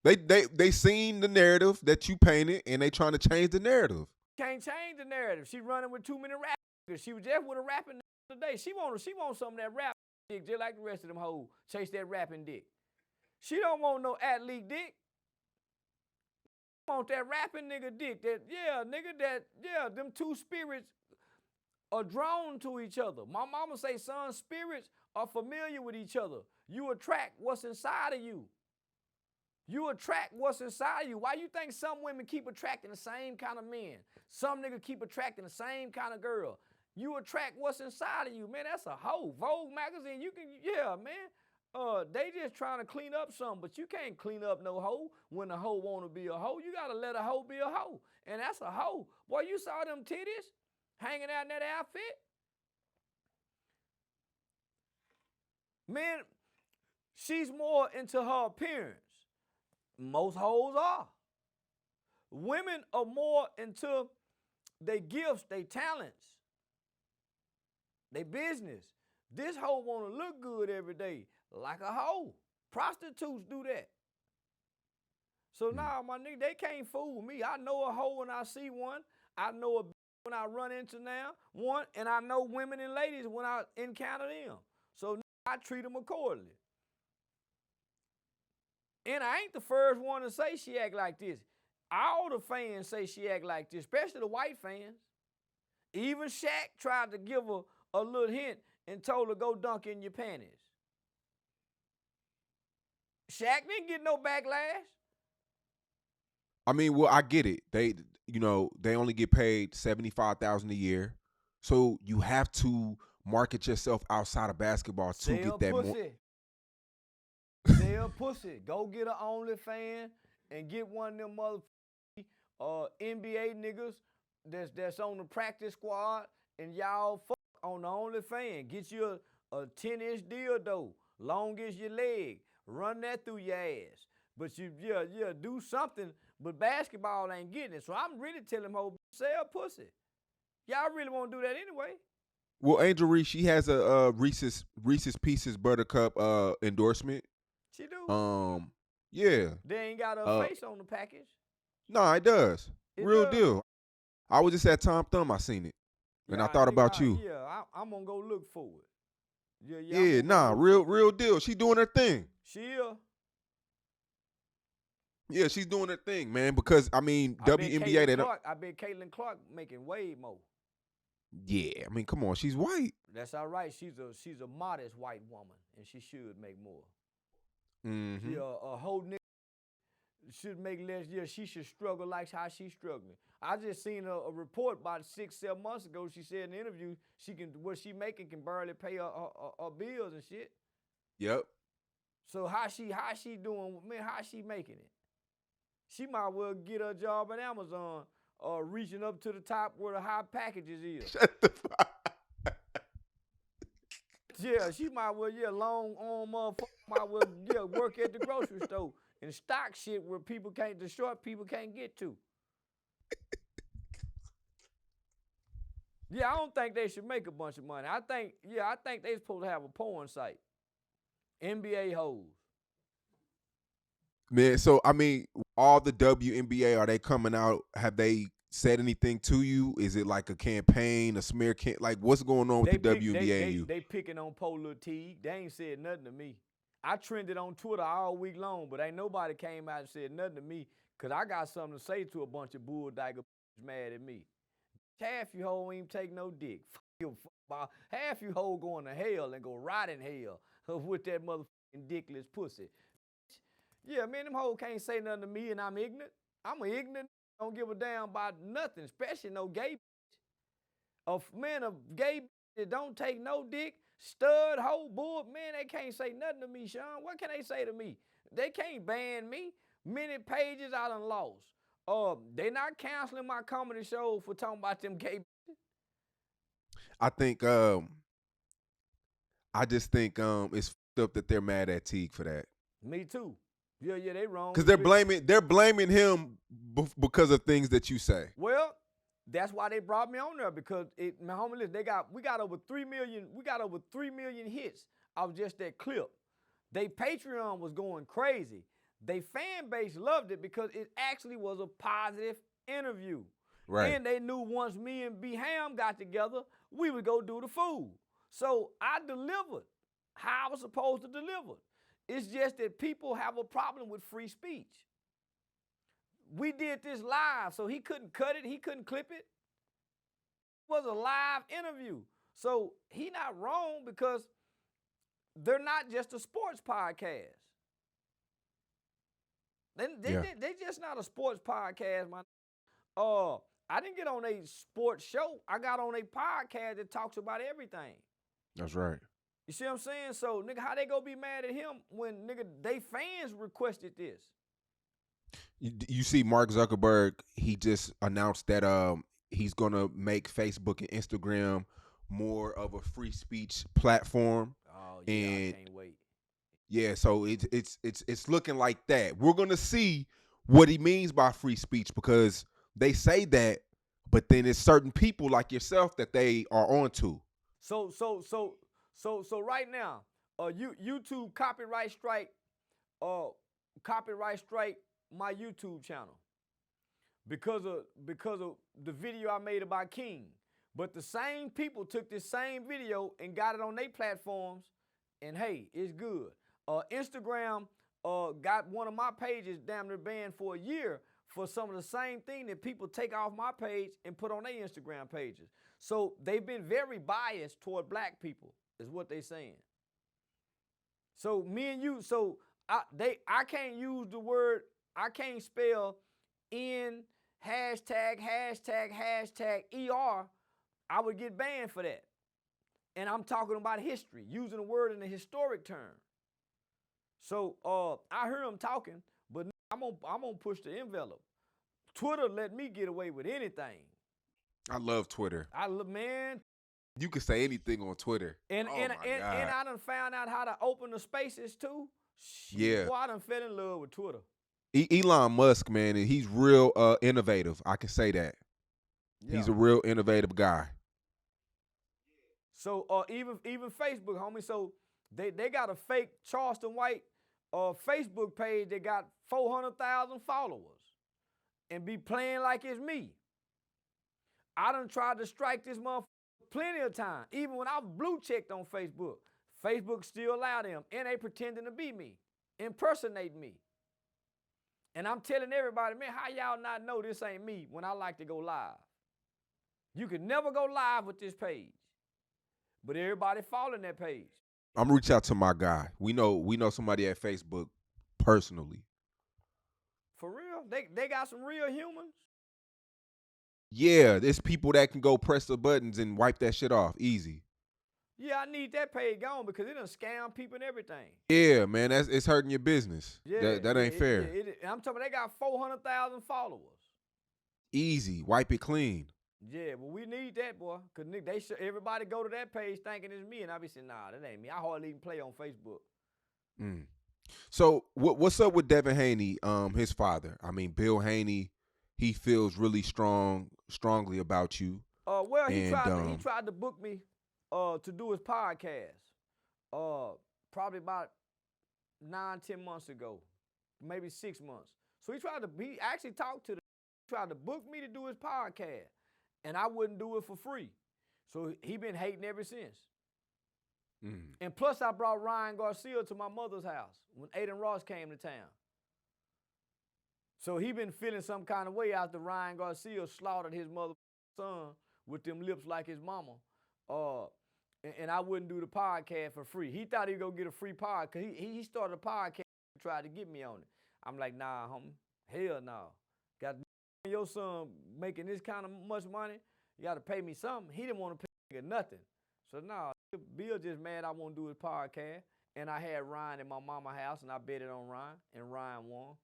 they seen the narrative that you painted, and they trying to change the narrative. Can't change the narrative. She running with too many rappers. She was just with a rapping today. She want some of that rap dick just like the rest of them hoes. Chase that rapping dick. She don't want no athlete dick. She want that rapping nigga dick. Them two spirits are drawn to each other. My mama say, son, spirits are familiar with each other. You attract what's inside of you. You attract what's inside of you. Why you think some women keep attracting the same kind of men? Some niggas keep attracting the same kind of girl. You attract what's inside of you, man. That's a hoe. Vogue magazine, man. They just trying to clean up something, but you can't clean up no hoe when a hoe want to be a hoe. You got to let a hoe be a hoe, and that's a hoe. Boy, you saw them titties hanging out in that outfit? Man, she's more into her appearance. Most hoes are. Women are more into their gifts, their talents, their business. This hoe want to look good every day. Like a hoe. Prostitutes do that. So now, my nigga, they can't fool me. I know a hoe when I see one. I know a when I run into one, and I know women and ladies when I encounter them. So I treat them accordingly. And I ain't the first one to say she act like this. All the fans say she act like this, especially the white fans. Even Shaq tried to give her a little hint and told her go dunk in your panties. Shaq didn't get no backlash. I mean, well, I get it. They only get paid $75,000 a year, so you have to market yourself outside of basketball to get that more. Sell pussy. Go get an OnlyFans and get one of them mother NBA niggas that's on the practice squad, and y'all fuck on the OnlyFans. Get you a 10-inch dildo, long as your leg. Run that through your ass. But you do something, but basketball ain't getting it. So I'm really telling them, sell pussy. Y'all really want to do that anyway. Well, Angel Reese, she has a Reese's Pieces Buttercup endorsement. She do. Yeah. They ain't got her face on the package. No, it does. Real deal. I was just at Tom Thumb. I seen it, and I thought about you. Yeah, I'm gonna go look for it. Yeah, real deal. She doing her thing. She is. Yeah, she's doing her thing, man. Because WNBA. I bet Caitlin Clark making way more. Yeah, I mean, come on, she's white. That's all right. She's a modest white woman, and she should make more. Mm-hmm. Yeah, a whole nigga should make less. Yeah, she should struggle like how she's struggling. I just seen a report about 6-7 months ago. She said in an interview what she making can barely pay her bills and shit. Yep. So how she doing? Man, how she making it? She might well get her job at Amazon, reaching up to the top where the high packages is. Shut the fuck. Yeah, she might well, long arm motherfucker might well, work at the grocery store and stock shit where the short people can't get to. Yeah, I don't think they should make a bunch of money. I think they supposed to have a porn site. NBA hoes. Man, so I mean, all the WNBA, are they coming out? Have they said anything to you? Is it like a campaign, a smear campaign? Like, what's going on with the WNBA and you? They picking on Polo T. They ain't said nothing to me. I trended on Twitter all week long, but ain't nobody came out and said nothing to me, because I got something to say to a bunch of bulldigger mad at me. Half you hoe ain't take no dick. Half you hoe going to hell and go rot in hell with that motherfucking dickless pussy. Yeah, man, them hoes can't say nothing to me and I'm ignorant. I'm ignorant. Don't give a damn about nothing, especially no gay bitch. A gay bitch that don't take no dick, stud, hoe, bull, man, they can't say nothing to me, Sean. What can they say to me? They can't ban me. Many pages I done lost. They not canceling my comedy show for talking about them gay bitches. I think, I just think it's f***ed up that they're mad at Teague for that. Me too. Yeah, they wrong. Because they're blaming him because of things that you say. Well, that's why they brought me on there, because my homie, listen, we got over 3 million hits of just that clip. They Patreon was going crazy. They fan base loved it because it actually was a positive interview. Right. And they knew once me and B Ham got together, we would go do the food. So I delivered how I was supposed to deliver. It's just that people have a problem with free speech. We did this live, so he couldn't cut it, he couldn't clip it. It was a live interview. So he not wrong, because they're not just a sports podcast. They just not a sports podcast, man. I didn't get on a sports show. I got on a podcast that talks about everything. That's right. You see what I'm saying? So, nigga, how they gonna be mad at him when, nigga, they fans requested this? You see Mark Zuckerberg, he just announced that he's gonna make Facebook and Instagram more of a free speech platform. Oh, yeah, and I can't wait. Yeah, so it's looking like that. We're gonna see what he means by free speech, because they say that, but then it's certain people like yourself that they are onto. So right now, YouTube copyright strike my YouTube channel because of the video I made about King. But the same people took this same video and got it on their platforms, and hey, it's good. Instagram got one of my pages damn near banned for a year for some of the same thing that people take off my page and put on their Instagram pages. So they've been very biased toward black people, is what they saying. So me and you, I can't use the word, I can't spell N hashtag ER. I would get banned for that. And I'm talking about history, using the word in a historic term. So I hear him talking, but I'm gonna push the envelope. Twitter let me get away with anything. I love Twitter. Man. You can say anything on Twitter. And Oh my God. and I done found out how to open the spaces too. Shit, Yeah. boy, I done fell in love with Twitter. Elon Musk, man, he's real innovative. I can say that. Yeah. He's a real innovative guy. So even Facebook, homie. So they got a fake Charleston White Facebook page that got 400,000 followers and be playing like it's me. I done tried to strike this motherfucker plenty of time. Even when I blue checked on Facebook, Facebook still allow them, and they pretending to be me, impersonating me. And I'm telling everybody, man, how y'all not know this ain't me when I like to go live? You can never go live with this page, but everybody following that page. I'm gonna reach out to my guy. We know somebody at Facebook personally. For real? They got some real humans? Yeah, there's people that can go press the buttons and wipe that shit off easy. Yeah, I need that page gone because it done scam people and everything. Yeah, man, it's hurting your business. Yeah, that ain't fair. I'm talking about they got 400,000 followers. Easy, wipe it clean. Yeah, but we need that, boy, because everybody go to that page thinking it's me, and I be saying, nah, that ain't me. I hardly even play on Facebook. So what's up with Devin Haney, his father? I mean, Bill Haney, he feels really strongly about you. Well, he tried to book me to do his podcast probably about 9-10 months ago, maybe 6 months. So he actually tried to book me to do his podcast, and I wouldn't do it for free. So he been hating ever since. And plus I brought Ryan Garcia to my mother's house when Aiden Ross came to town. So he been feeling some kind of way after Ryan Garcia slaughtered his mother son with them lips like his mama. And I wouldn't do the podcast for free. He thought he'd go get a free podcast because he started a podcast and tried to get me on it. I'm like, nah, homie, hell no. Got your son making this kind of much money, you got to pay me something. He didn't want to pay nothing. So nah, Bill just mad I won't do his podcast. And I had Ryan in my mama's house and I betted on Ryan and Ryan won.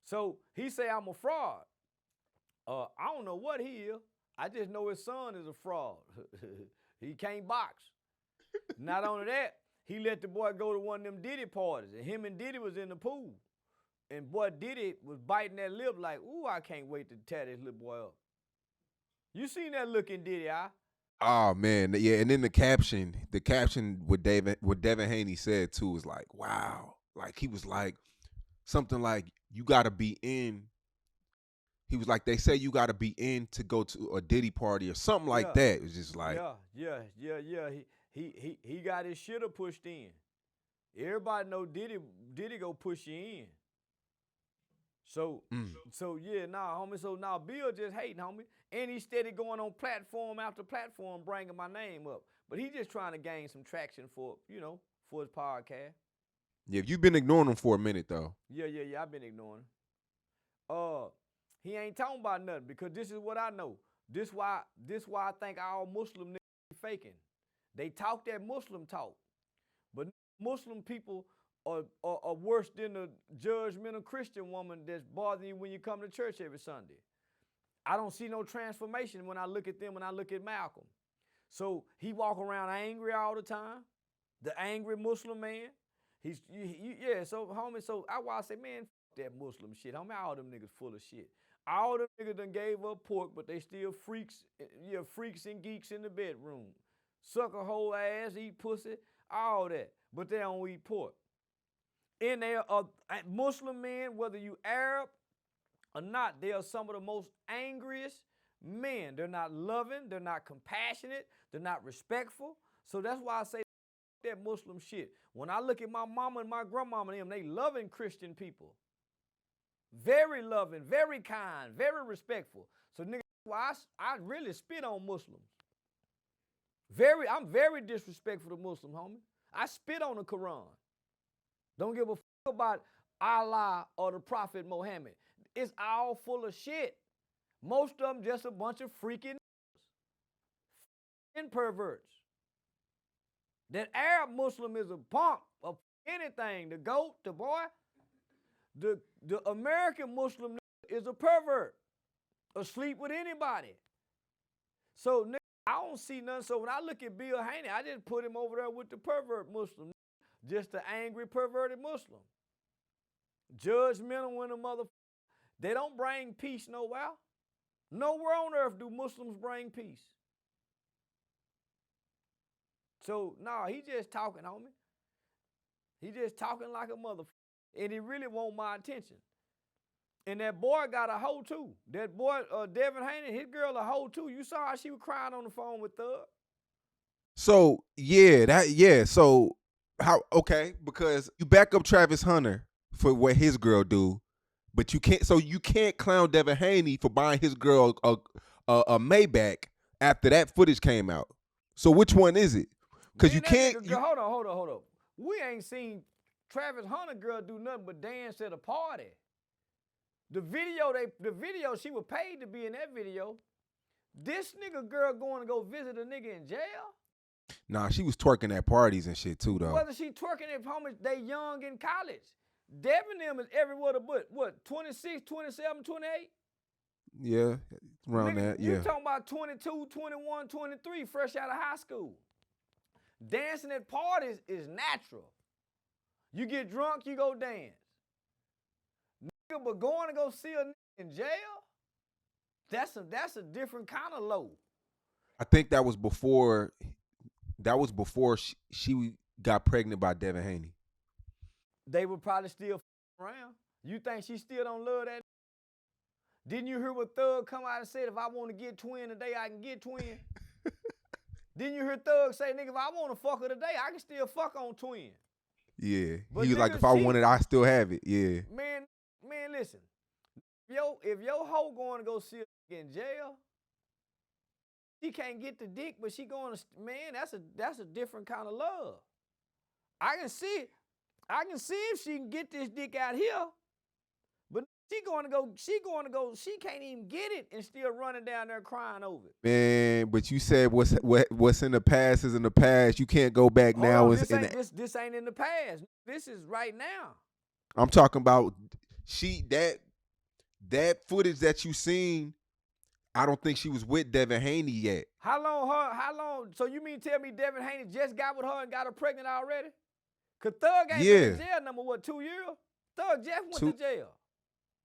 So he say I'm a fraud. I don't know what he is. I just know his son is a fraud. He can't box. Not only that, he let the boy go to one of them Diddy parties, and him and Diddy was in the pool. And boy Diddy was biting that lip like, ooh, I can't wait to tear this little boy up. You seen that look in Diddy eye? Oh man, yeah. And then the caption with Devin Haney said too was like, wow. Like he was like something like, you gotta be in. He was like, they say you gotta be in to go to a Diddy party or something like that. It was just like, yeah. He got his shitter pushed in. Everybody know Diddy go push you in. So yeah, nah, homie. So now Bill just hating, homie. And he steady going on platform after platform bringing my name up. But he just trying to gain some traction for his podcast. Yeah, you've been ignoring him for a minute though. Yeah, I've been ignoring him. He ain't talking about nothing because this is what I know. This why I think all Muslim niggas faking. They talk that Muslim talk. But Muslim people are worse than the judgmental Christian woman that's bothering you when you come to church every Sunday. I don't see no transformation when I look at them, when I look at Malcolm. So he walk around angry all the time, the angry Muslim man. So homie, so I say, man, f that Muslim shit. Homie, all them niggas full of shit. All them niggas done gave up pork, but they still freaks and geeks in the bedroom. Suck a whole ass, eat pussy, all that. But they don't eat pork. And they are Muslim men, whether you Arab or not, they are some of the most angriest men. They're not loving, they're not compassionate, they're not respectful. So that's why I say that Muslim shit. When I look at my mama and my grandmama and them, they loving Christian people. Very loving, very kind, very respectful. So nigga, I really spit on Muslims. I'm very disrespectful to Muslim, homie. I spit on the Quran. Don't give a fuck about Allah or the Prophet Muhammad. It's all full of shit. Most of them just a bunch of freaking and perverts. That Arab Muslim is a punk of anything. The goat, the boy. The American Muslim is a pervert, asleep with anybody. So I don't see nothing. So when I look at Bill Haney, I just put him over there with the pervert Muslim, just the angry, perverted Muslim. Judgmental when the motherfucker. They don't bring peace nowhere. Nowhere on earth do Muslims bring peace. So, nah, he just talking, homie. He just talking like a motherfucker. And he really want my attention. And that boy got a hoe too. That boy, Devin Haney, his girl a hoe too. You saw how she was crying on the phone with Thug. So So how? Okay, because you back up Travis Hunter for what his girl do, but you can't. So you can't clown Devin Haney for buying his girl a Maybach after that footage came out. So which one is it? Because you can't. Hold on. We ain't seen Travis Hunter girl do nothing but dance at a party. The video, she was paid to be in that video. This nigga girl going to go visit a nigga in jail? Nah, she was twerking at parties and shit too, though. Whether she twerking at homies, they young in college. Devin them is everywhere but what, 26, 27, 28? Yeah, around nigga, that, yeah. You talking about 22, 21, 23, fresh out of high school. Dancing at parties is natural. You get drunk, you go dance. Nigga, but going to go see a nigga in jail, that's a different kind of low. I think that was before she got pregnant by Devin Haney. They would probably still around. You think she still don't love that? Didn't you hear what Thug come out and said, if I want to get twin today, I can get twin? Didn't you hear Thug say, nigga, if I want to fuck her today, I can still fuck on twin? Yeah. But he was like, if I want it, I still have it. Yeah. Man, listen. If your hoe going to go see a nigga in jail, she can't get the dick, but she going to, man, that's a different kind of love. I can see it. I can see if she can get this dick out here, but she can't even get it and still running down there crying over it. Man, but you said what's in the past is in the past. You can't go back now. This ain't in the past. This is right now. I'm talking about that footage that you seen. I don't think she was with Devin Haney yet. How long? So you mean tell me Devin Haney just got with her and got her pregnant already? Cause Thug ain't been in jail number 2 years? Thug just went to jail.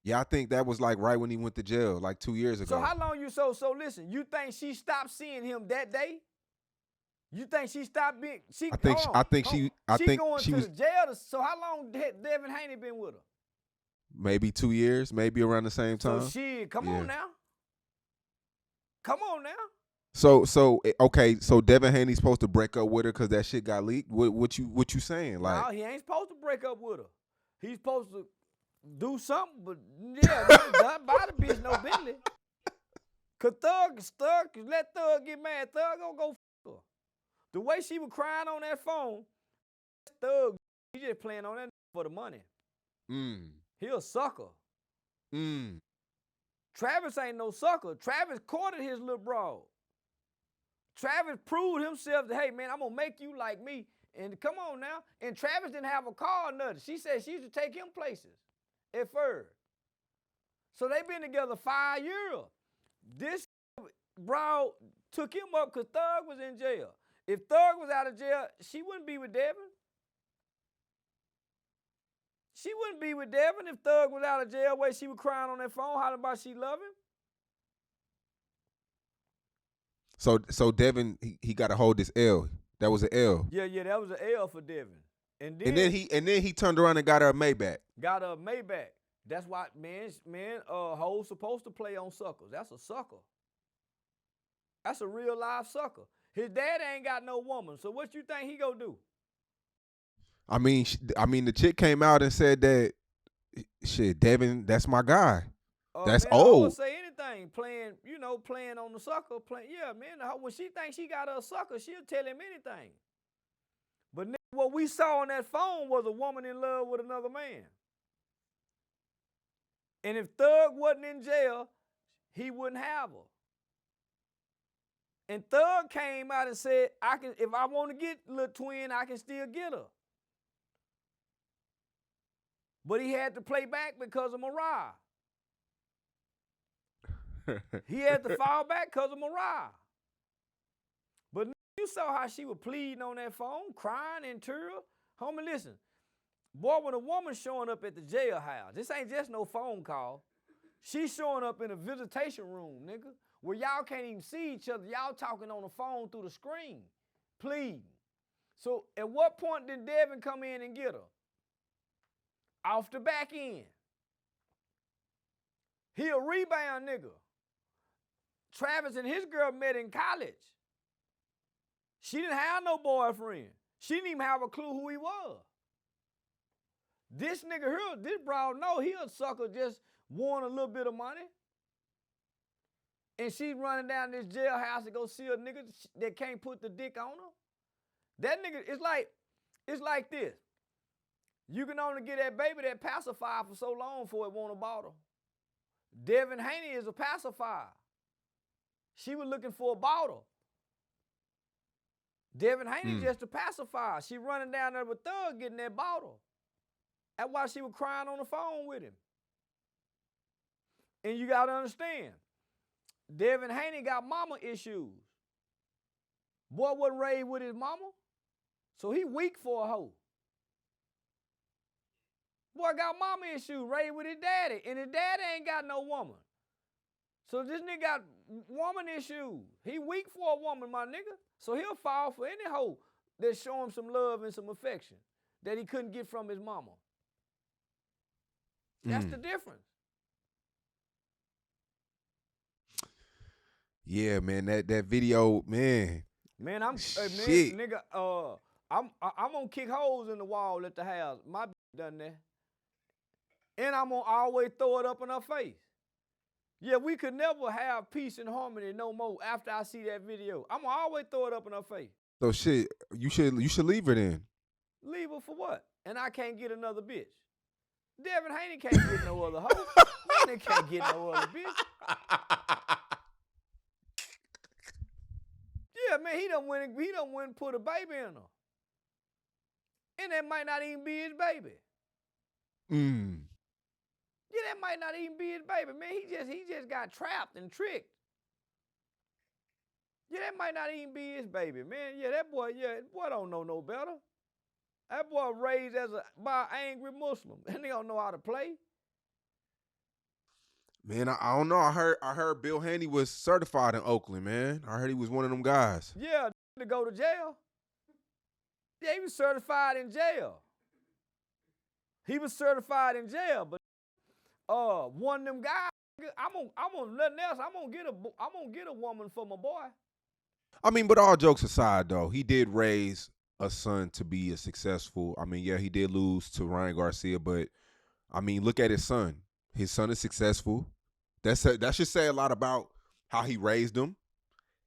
Yeah, I think that was like right when he went to jail, like 2 years ago. So how long so listen, you think she stopped seeing him that day? You think she stopped being she going to the jail? So how long had Devin Haney been with her? Maybe 2 years, maybe around the same time. So shit, come on now. So okay, so Devin Haney's supposed to break up with her because that shit got leaked. What you saying? Like, no, he ain't supposed to break up with her. He's supposed to do something, but yeah, done by the bitch, no Bentley. Cause Thug, let Thug get mad. Thug gonna go fuck her. The way she was crying on that phone, Thug, he just playing on that for the money. He a sucker. Travis ain't no sucker. Travis courted his little broad. Travis proved himself that, hey, man, I'm going to make you like me. And come on now. And Travis didn't have a car or nothing. She said she used to take him places at first. So they been together 5 years. This broad took him up because Thug was in jail. If Thug was out of jail, she wouldn't be with Devin. She wouldn't be with Devin if Thug was out of jail, where she was crying on that phone, hollering about she love him. So Devin, he got to hold this L. That was an L. Yeah, that was an L for Devin. And then he turned around and got her a Maybach. Got her a Maybach. That's why, man, hoes supposed to play on suckers. That's a sucker. That's a real live sucker. His dad ain't got no woman, so what you think he gonna do? I mean, the chick came out and said that, shit, Devin, that's my guy. That's man, old. I would say anything, playing on the sucker. Yeah, man, when she thinks she got a sucker, she'll tell him anything. But what we saw on that phone was a woman in love with another man. And if Thug wasn't in jail, he wouldn't have her. And Thug came out and said, if I want to get Lil Twin, I can still get her. But he had to play back because of Mariah. He had to fall back because of Mariah. But you saw how she was pleading on that phone, crying in tears. Homie, listen. Boy, when a woman showing up at the jailhouse, this ain't just no phone call. She's showing up in a visitation room, nigga, where y'all can't even see each other. Y'all talking on the phone through the screen, pleading. So at what point did Devin come in and get her? Off the back end. He a rebound nigga. Travis and his girl met in college. She didn't have no boyfriend. She didn't even have a clue who he was. This nigga here, this broad know he a sucker, just want a little bit of money. And she's running down this jailhouse to go see a nigga that can't put the dick on her. That nigga, it's like this. You can only get that baby that pacifier for so long before it want a bottle. Devin Haney is a pacifier. She was looking for a bottle. Devin Haney just a pacifier. She running down there with Thug getting that bottle. That's why she was crying on the phone with him. And you got to understand, Devin Haney got mama issues. Boy wasn't raised with his mama, so he weak for a hoe. Boy got mama issues, raised with his daddy, and his daddy ain't got no woman. So this nigga got woman issues. He weak for a woman, my nigga. So he'll fall for any hoe that show him some love and some affection that he couldn't get from his mama. That's the difference. Yeah, man, that video, man. Man, shit. Nigga, I'm gonna kick holes in the wall at the house. My done that. And I'm gonna always throw it up in her face. Yeah, we could never have peace and harmony no more after I see that video. I'm gonna always throw it up in her face. So shit, you should leave her then. Leave her for what? And I can't get another bitch. Devin Haney can't get no other hoe. Man, can't get no other bitch. Yeah, man, he done went and put a baby in her. And that might not even be his baby. Yeah, that might not even be his baby, man. He just got trapped and tricked. Yeah, that might not even be his baby, man. Yeah, that boy don't know no better. That boy raised by an angry Muslim, and they don't know how to play. Man, I don't know. I heard Bill Haney was certified in Oakland, man. I heard he was one of them guys. Yeah, to go to jail. Yeah, he was certified in jail. He was certified in jail, but one of them guys, I'm gonna nothing else. I'm gonna get a woman for my boy. I mean, but all jokes aside, though, he did raise a son to be a successful. I mean, yeah, he did lose to Ryan Garcia, but I mean, look at his son. His son is successful. That should say a lot about how he raised him.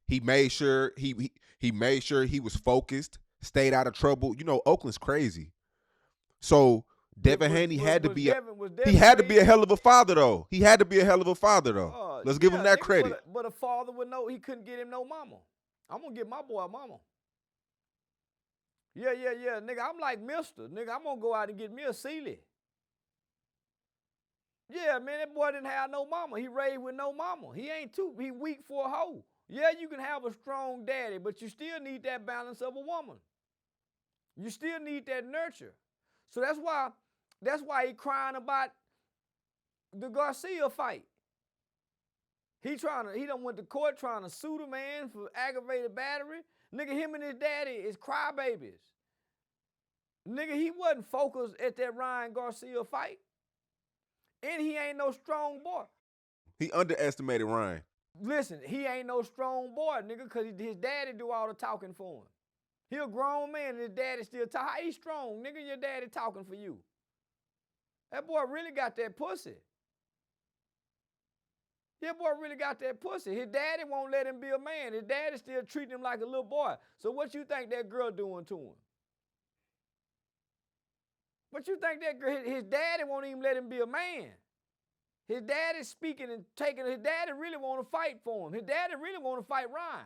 He made sure he made sure he was focused, stayed out of trouble. You know, Oakland's crazy. So Devin Haney had to be a hell of a father, though. He had to be a hell of a father, though. Let's give him that credit. But a father would know he couldn't get him no mama. I'm gonna get my boy a mama. Yeah, nigga. I'm like Mister. Nigga, I'm gonna go out and get me a Sealy. Yeah, man, that boy didn't have no mama. He raised with no mama. He weak for a hoe. Yeah, you can have a strong daddy, but you still need that balance of a woman. You still need that nurture. So that's why he crying about the Garcia fight. He done went to court trying to sue the man for aggravated battery. Nigga, him and his daddy is crybabies. Nigga, he wasn't focused at that Ryan Garcia fight. And he ain't no strong boy. He underestimated Ryan. Listen, he ain't no strong boy, nigga, because his daddy do all the talking for him. He a grown man and his daddy still talk. How he strong, nigga? Your daddy talking for you. That boy really got that pussy. That boy really got that pussy. His daddy won't let him be a man. His daddy still treating him like a little boy. So what you think that girl doing to him? What you think that girl, his daddy won't even let him be a man. His daddy's speaking and taking, his daddy really want to fight for him. His daddy really want to fight Ryan.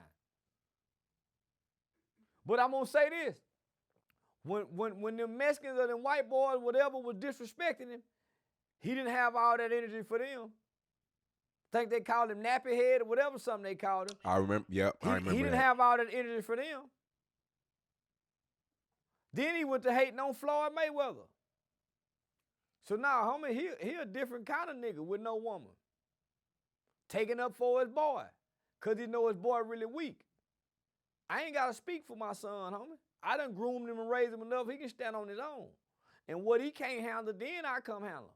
But I'm gonna say this: when them Mexicans or them white boys, whatever, was disrespecting him, he didn't have all that energy for them. Think they called him nappy head or whatever something they called him. I remember. Yep, I remember. He didn't have all that energy for them. Then he went to hating on Floyd Mayweather. So now, homie, he a different kind of nigga with no woman. Taking up for his boy. Because he know his boy really weak. I ain't got to speak for my son, homie. I done groomed him and raised him enough he can stand on his own. And what he can't handle, then I come handle.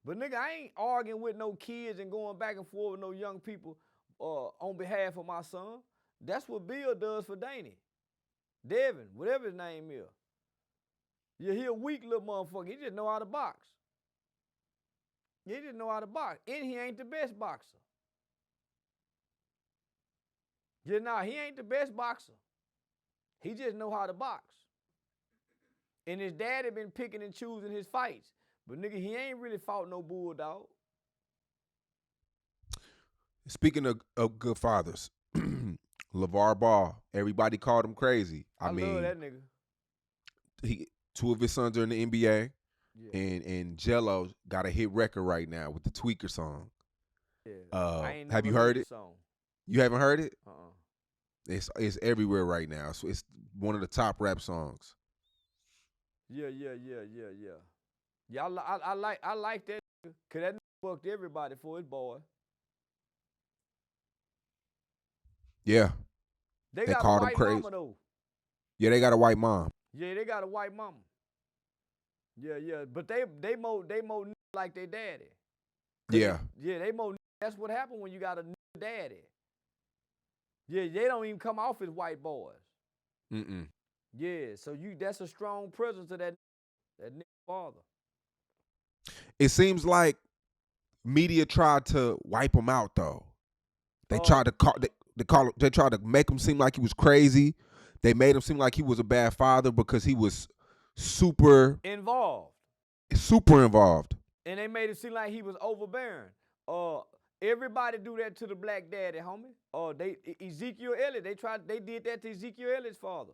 But nigga, I ain't arguing with no kids and going back and forth with no young people on behalf of my son. That's what Bill does for Danny. Devin, whatever his name is. Yeah, he a weak little motherfucker. He just know how to box. He just know how to box. And he ain't the best boxer. Yeah, nah, he ain't the best boxer. He just know how to box. And his daddy been picking and choosing his fights. But nigga, he ain't really fought no bulldog. Speaking of good fathers, LeVar Ball, everybody called him crazy. I mean, love that nigga. Two of his sons are in the NBA, yeah. and Jello got a hit record right now with the Tweaker song. Yeah. Have you heard it? Song. You haven't heard it? Uh-uh. It's everywhere right now. So it's one of the top rap songs. Yeah. Yeah, I like that nigga, cause that nigga fucked everybody for his boy. Yeah. They got called a white mama though. Yeah, they got a white mom. Yeah, they got a white mama. Yeah. But they more like their daddy. Yeah. They more. That's what happened when you got a daddy. Yeah, they don't even come off as white boys. Mm-mm. Yeah, so that's a strong presence of that nigga father. It seems like media tried to wipe him out though. They tried to make him seem like he was crazy. They made him seem like he was a bad father because he was super involved. And they made it seem like he was overbearing. Everybody do that to the black daddy, homie. Ezekiel Elliott, they did that to Ezekiel Elliott's father.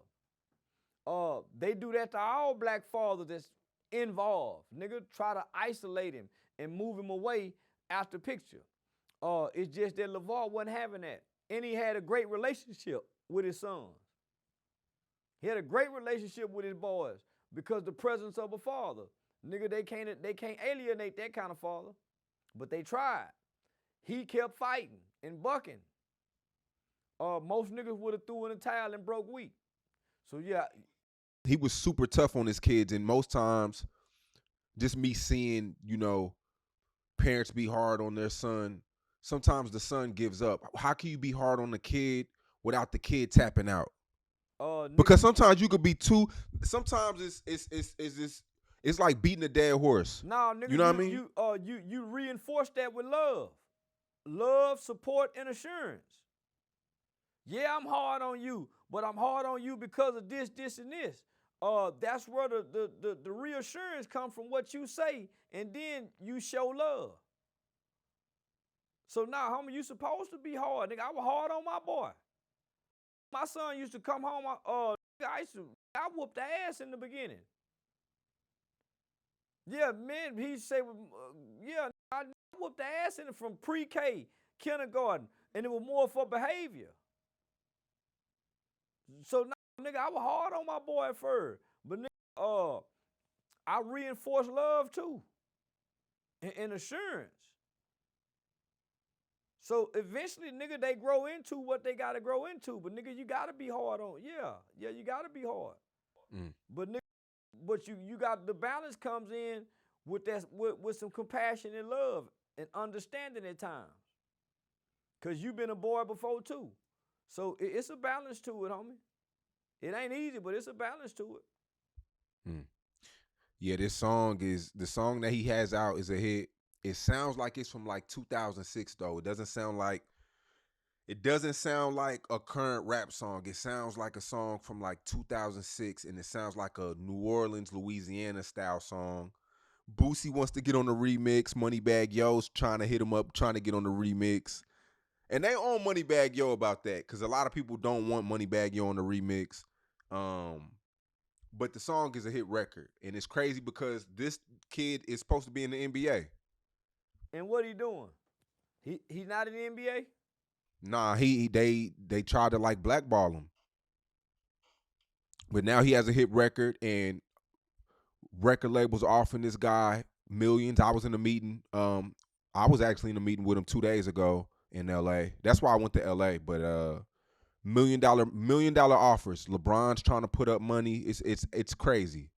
They do that to all black fathers that's involved. Nigga, try to isolate him and move him away out the picture. It's just that LeVar wasn't having that. And he had a great relationship with his sons. He had a great relationship with his boys because the presence of a father. Nigga, they can't alienate that kind of father. But they tried. He kept fighting and bucking. Most niggas would have threw in a towel and broke weak. So yeah. He was super tough on his kids, and most times, just me seeing, parents be hard on their son, sometimes the son gives up. How can you be hard on the kid without the kid tapping out? Because sometimes you could be sometimes it's like beating a dead horse. Nah, nigga, you know what I mean? You reinforce that with love. Love, support, and assurance. Yeah, I'm hard on you, but I'm hard on you because of this, and this. That's where the reassurance comes from what you say, and then you show love. So now, homie, you supposed to be hard. Nigga, I was hard on my boy. My son used to come home, I whooped the ass in the beginning. Yeah, man, he say, I whooped the ass in it from pre-K, kindergarten, and it was more for behavior. So now, nigga, I was hard on my boy at first, but nigga, I reinforced love too, and assurance. So eventually, nigga, they grow into what they gotta grow into. But nigga, you gotta be hard on. Yeah, you gotta be hard. But nigga, you got the balance comes in with that with some compassion and love and understanding at times. Cause you've been a boy before too. So it's a balance to it, homie. It ain't easy, but it's a balance to it. Yeah, the song that he has out is a hit. It sounds like it's from like 2006 though. It doesn't sound like a current rap song. It sounds like a song from like 2006, and it sounds like a New Orleans, Louisiana style song. Boosie wants to get on the remix. Moneybagg Yo's trying to hit him up, trying to get on the remix. And they on Moneybagg Yo about that, because a lot of people don't want Moneybagg Yo on the remix. But the song is a hit record, and it's crazy because this kid is supposed to be in the NBA. And what he doing? He's not in the NBA? Nah, they tried to like blackball him. But now he has a hit record, and record labels offering this guy millions. I was in a meeting. I was actually in a meeting with him 2 days ago in LA. That's why I went to LA. But $1 million offers. LeBron's trying to put up money. It's crazy.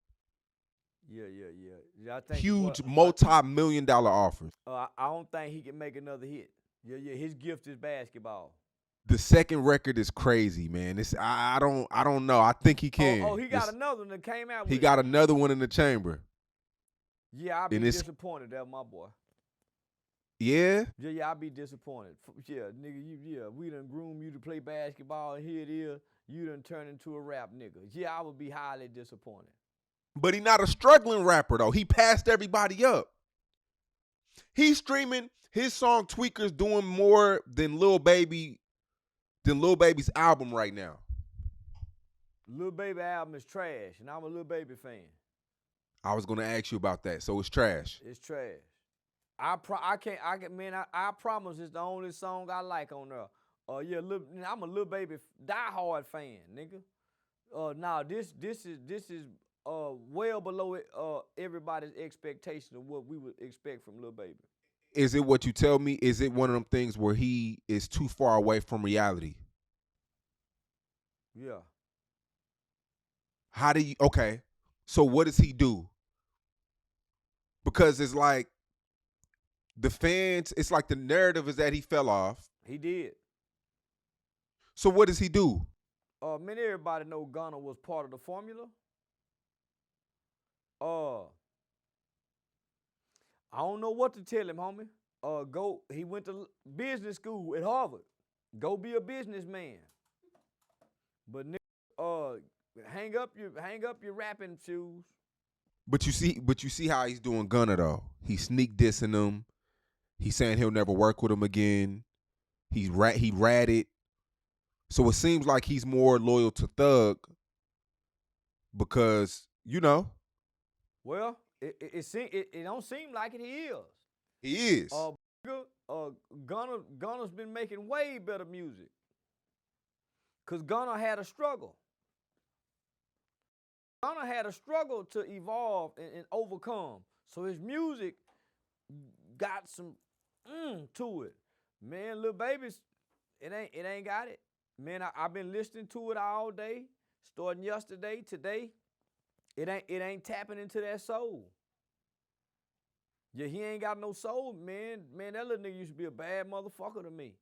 Yeah, I think Huge multi-million-dollar offers. I don't think he can make another hit. Yeah, his gift is basketball. The second record is crazy, man. I don't know. I think he can. Oh, he got another one that came out. He got another one in the chamber. Yeah, I'll be disappointed. That my boy. Yeah? Yeah, I'll be disappointed. Yeah, nigga, we done groomed you to play basketball, and here it is. You done turned into a rap nigga. Yeah, I would be highly disappointed. But he not a struggling rapper, though. He passed everybody up. He's streaming his song Tweakers doing more than Lil Baby's album right now. Lil Baby album is trash, and I'm a Lil Baby fan. I was gonna ask you about that. So it's trash. It's trash. I promise it's the only song I like on there. I'm a Lil Baby diehard fan, nigga. Now this is well below everybody's expectation of what we would expect from Lil Baby. Is it what you tell me? Is it one of them things where he is too far away from reality? Yeah. Okay, so what does he do? Because it's like the fans, it's like the narrative is that he fell off. He did. So what does he do? Everybody know Gunna was part of the formula. I don't know what to tell him, homie. He went to business school at Harvard. Go be a businessman. But hang up your rapping shoes. But you see how he's doing Gunna though. He sneak dissing him. He's saying he'll never work with him again. He ratted. So it seems like he's more loyal to Thug because, Well, it don't seem like it. He is. He is. Gunna's been making way better music. Cause Gunna had a struggle. Gunna had a struggle to evolve and overcome. So his music got some to it. Man, Lil Baby's, it ain't got it. Man, I've been listening to it all day, starting yesterday, today. It ain't tapping into that soul. Yeah, he ain't got no soul, man. Man, that little nigga used to be a bad motherfucker to me.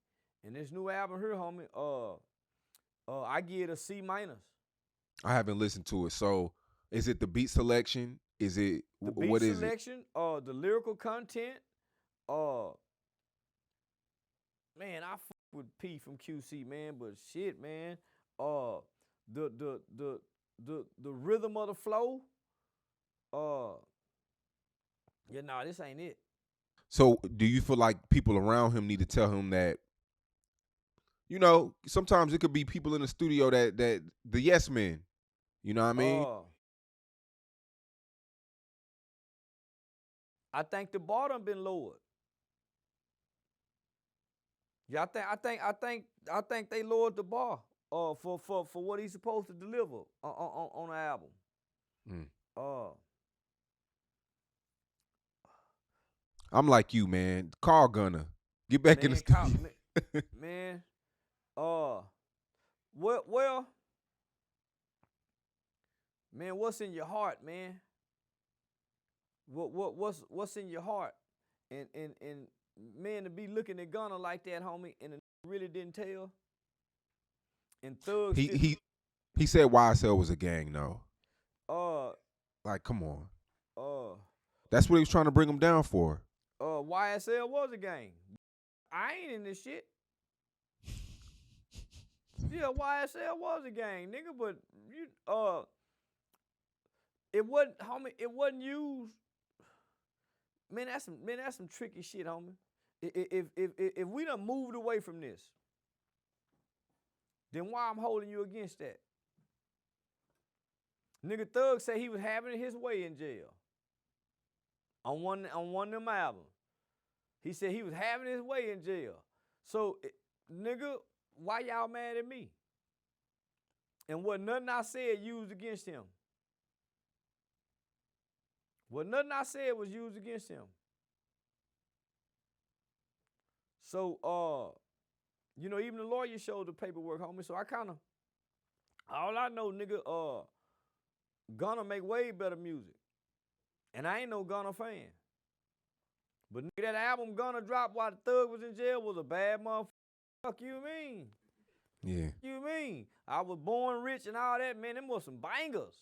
And this new album here, homie, I give it a C-. I haven't listened to it. So is it the beat selection? Is it the beat what selection? The lyrical content. Man, I fuck with P from QC, man, but shit, man. The rhythm of the flow. This ain't it. So do you feel like people around him need to tell him that, sometimes it could be people in the studio that the yes men, you know what I mean? I think the bar done been lowered. Yeah, I think they lowered the bar for what he's supposed to deliver on the album. I'm like you, man. Call Gunna. Get back in the studio. Man. Man, what's in your heart, man? What's in your heart? And man, to be looking at Gunna like that, homie, and really didn't tell. And Thug he said YSL was a gang, though. Like, come on. That's what he was trying to bring him down for. YSL was a gang. I ain't in this shit. Yeah, YSL was a gang, nigga, but it wasn't used. Man, that's some tricky shit, homie. If we done moved away from this, then why I'm holding you against that? Nigga Thug said he was having it his way in jail. On one of them albums. He said he was having his way in jail. So, nigga, why y'all mad at me? And what nothing I said used against him. What nothing I said was used against him. So, even the lawyer showed the paperwork, homie. So all I know, nigga, Gunna make way better music. And I ain't no Gunna fan. But nigga, that album Gunna dropped while the Thug was in jail was a bad motherfucker. Fuck you mean? Yeah. You mean? I was born rich and all that, man. Them was some bangers.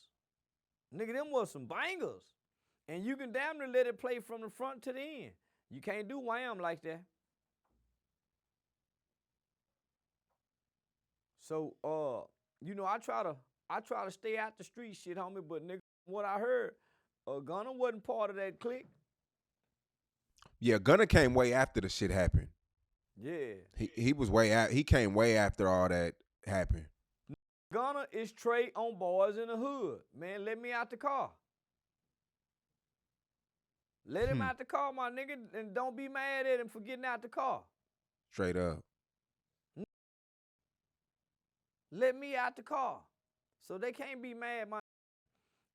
Nigga, them was some bangers. And you can damn near let it play from the front to the end. You can't do Wham like that. So, I try to stay out the street shit, homie, but nigga, what I heard, Gunna wasn't part of that clique. Yeah, Gunna came way after the shit happened. Yeah. He was way out. He came way after all that happened. Gunna is Trey on Boys in the Hood. Man, let me out the car. Let him out the car, my nigga, and don't be mad at him for getting out the car. Straight up. Let me out the car. So they can't be mad, my.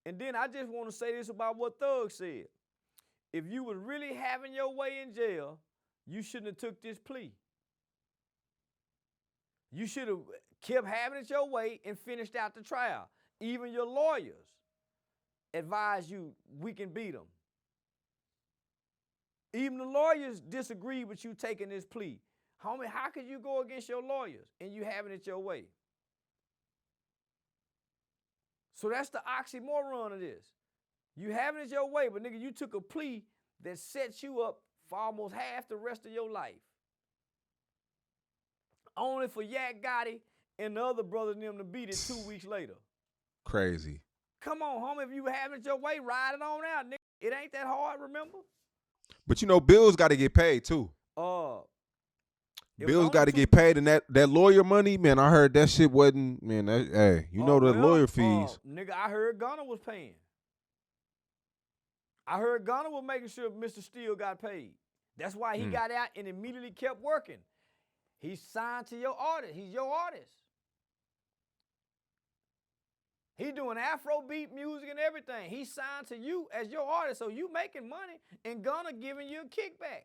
And then I just want to say this about what Thug said. If you was really having your way in jail, you shouldn't have took this plea. You should have kept having it your way and finished out the trial. Even your lawyers advise you we can beat them. Even the lawyers disagree with you taking this plea. Homie, how could you go against your lawyers and you having it your way? So that's the oxymoron of this. You having it your way, but nigga, you took a plea that sets you up for almost half the rest of your life. Only for Yak Gotti and the other brothers and them to beat it 2 weeks later. Crazy. Come on, homie, if you having it your way, ride it on out, nigga. It ain't that hard, remember? But bills got to get paid too. Bills got to get paid, and that lawyer money, man. I heard that shit wasn't, man. The lawyer fees. Nigga, I heard Gunna was paying. I heard Gunna was making sure Mr. Steele got paid. That's why he got out and immediately kept working. He's signed to your artist. He's your artist. He doing Afrobeat music and everything. He signed to you as your artist, so you making money and Gunna giving you a kickback.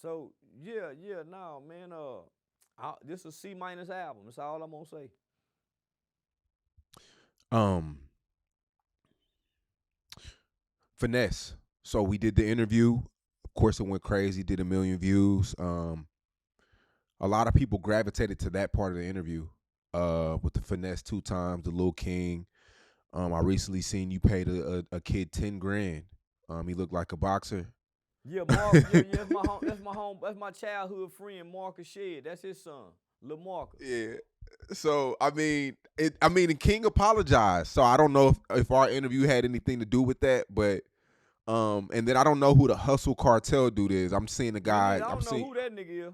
So no, man. This is a C- album. That's all I'm gonna say. Finesse. So we did the interview. Of course, it went crazy. Did 1 million views. A lot of people gravitated to that part of the interview. With the Finesse 2 times, the Lil King. I recently seen you paid a kid $10,000. He looked like a boxer. Yeah, Marcus. That's my childhood friend, Marcus Shedd. That's his son, Lil Marcus. Yeah. So the King apologized. So I don't know if our interview had anything to do with that, but and then I don't know who the Hustle Cartel dude is. I'm seeing a guy. I don't know who that nigga is.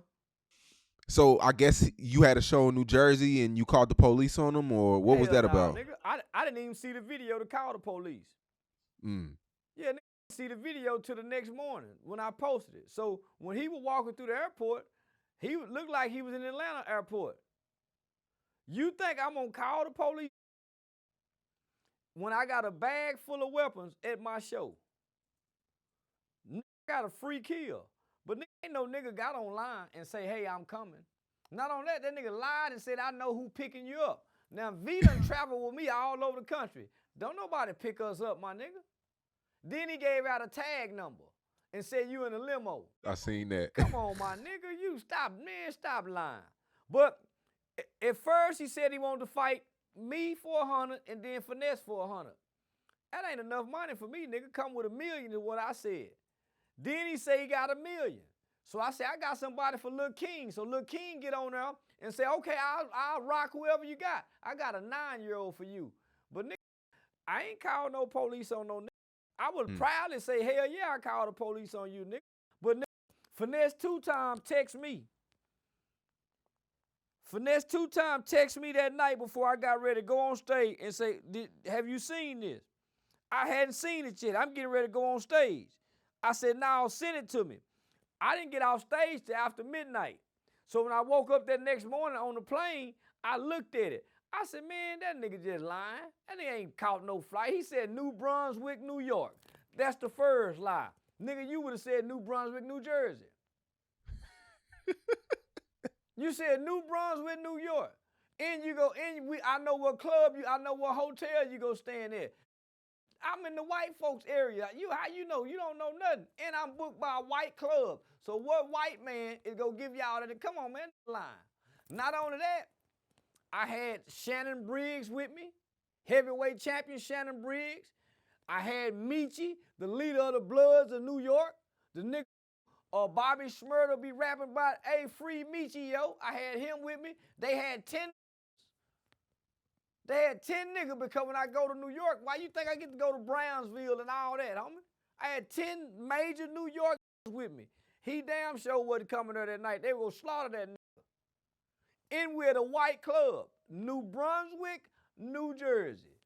So I guess you had a show in New Jersey and you called the police on him, or what was that about? Nigga, I didn't even see the video to call the police. Yeah, nigga, see the video till the next morning when I posted it. So when he was walking through the airport, he looked like he was in Atlanta airport. You think I'm gonna call the police when I got a bag full of weapons at my show? Nigga got a free kill. But ain't no nigga got online and say, hey, I'm coming. Not on that nigga lied and said, I know who picking you up. Now, V done traveled with me all over the country. Don't nobody pick us up, my nigga. Then he gave out a tag number and said you in a limo. I seen that. Come on, my nigga. You stop lying. But at first he said he wanted to fight me for 100 and then Finesse for 100. That ain't enough money for me, nigga. Come with $1 million is what I said. Then he say he got $1 million. So I said, I got somebody for Lil King. So Lil King get on there and say, okay, I'll rock whoever you got. I got a 9-year-old for you. But nigga, I ain't called no police on no nigga. I would proudly say, hell yeah, I called the police on you, nigga. But nigga, Finesse 2-time text me. Finesse 2-time text me that night before I got ready to go on stage and say, have you seen this? I hadn't seen it yet. I'm getting ready to go on stage. I said, no, send it to me. I didn't get off stage till after midnight. So when I woke up that next morning on the plane, I looked at it. I said, man, that nigga just lying. That nigga ain't caught no flight. He said New Brunswick, New York. That's the first lie. Nigga, you would have said New Brunswick, New Jersey. You said New Brunswick, New York. And you go, I know what club I know what hotel you go staying at. I'm in the white folks area. How you know? You don't know nothing. And I'm booked by a white club. So what white man is gonna give y'all that? Come on, man, line. Not only that, I had Shannon Briggs with me, heavyweight champion Shannon Briggs. I had Michi, the leader of the Bloods of New York. The nigga Bobby Schmurda be rapping about, hey, free Michi, yo. I had him with me. They had 10 niggas because when I go to New York, why you think I get to go to Brownsville and all that, homie? I had 10 major New York with me. He damn sure wasn't coming there that night. They were going to slaughter that nigga. In with a white club, New Brunswick, New Jersey.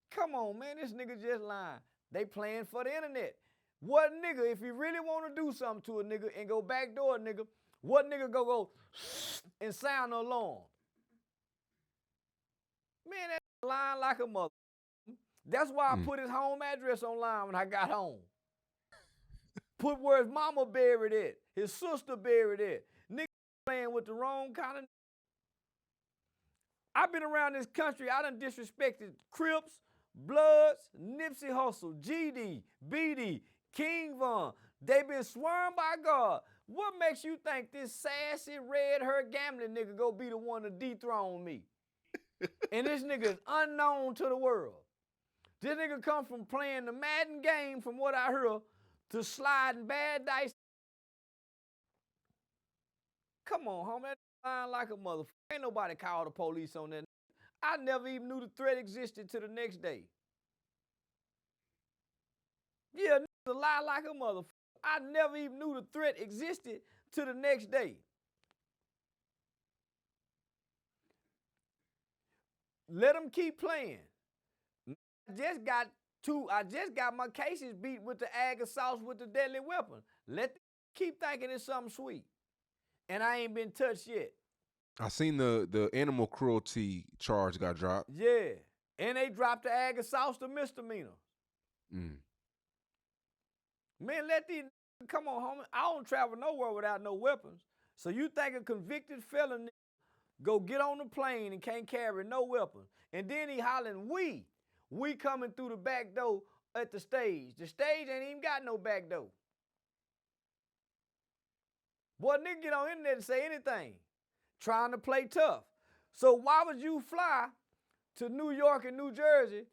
Come on, man, this nigga just lying. They playing for the internet. What nigga, if you really want to do something to a nigga and go backdoor a nigga, what nigga go and sound the alarm? Man, that lying like a mother. That's why I put his home address online when I got home. Put where his mama buried at, his sister buried at. Nigga playing with the wrong kind of. I've been around this country. I done disrespected Crips, Bloods, Nipsey Hussle, GD, BD, King Von. They been sworn by God. What makes you think this sassy, red-haired gambling nigga go be the one to dethrone me? And this nigga is unknown to the world. This nigga come from playing the Madden game, from what I heard, to sliding bad dice. Come on, homie. That lying like a motherfucker. Ain't nobody called the police on that. I never even knew the threat existed to the next day. Yeah, niggas lie like a motherfucker. I never even knew the threat existed to the next day. Let them keep playing. I just got my cases beat with the ag sauce with the deadly weapon. Let them keep thinking it's something sweet. And I ain't been touched yet. I seen the animal cruelty charge got dropped. Yeah. And they dropped the ag sauce to misdemeanor. Man, let these, come on, homie. I don't travel nowhere without no weapons. So you think a convicted felon go get on the plane and can't carry no weapon. And then he hollering, we coming through the back door at the stage. The stage ain't even got no back door. Boy, nigga get on internet and say anything, trying to play tough. So why would you fly to New York and New Jersey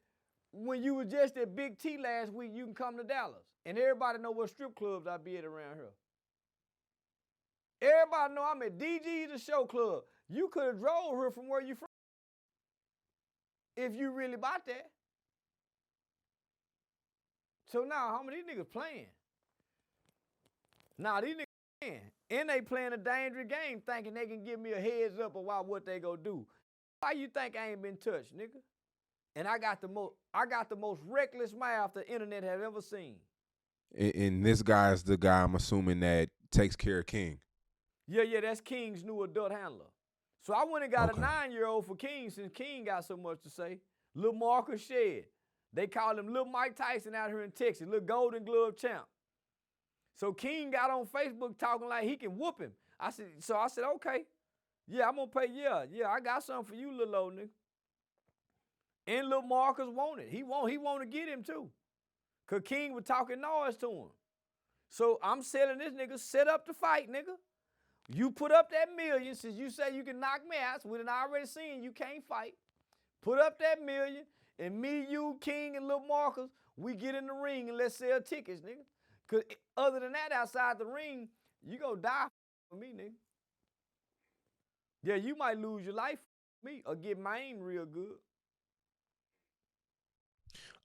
when you were just at Big T last week? You can come to Dallas. And everybody know what strip clubs I be at around here. Everybody know I'm at DG the Show Club. You could have drove here from where you from if you really bought that. So now, homie, these niggas playing. Nah, these niggas playing. And they playing a dangerous game thinking they can give me a heads up about what they gonna do. Why you think I ain't been touched, nigga? And I got the most reckless mouth the internet have ever seen. And this guy's the guy I'm assuming that takes care of King. Yeah, that's King's new adult handler. So I went and got a 9-year-old for King since King got so much to say. Lil Marcus Shed. They call him Lil Mike Tyson out here in Texas, Lil Golden Glove champ. So King got on Facebook talking like he can whoop him. I said, okay. Yeah, I'm gonna pay, yeah, I got something for you, little old nigga. And Lil Marcus wanted. He want to get him too. Cause King was talking noise to him. So I'm selling this nigga, set up to fight, nigga. You put up that million, since you say you can knock me out, we done already seen you can't fight. Put up that million, and me, you, King, and Lil Marcus, we get in the ring and let's sell tickets, nigga. Cause other than that, outside the ring, you gonna die for me, nigga. Yeah, you might lose your life for me or get mine real good.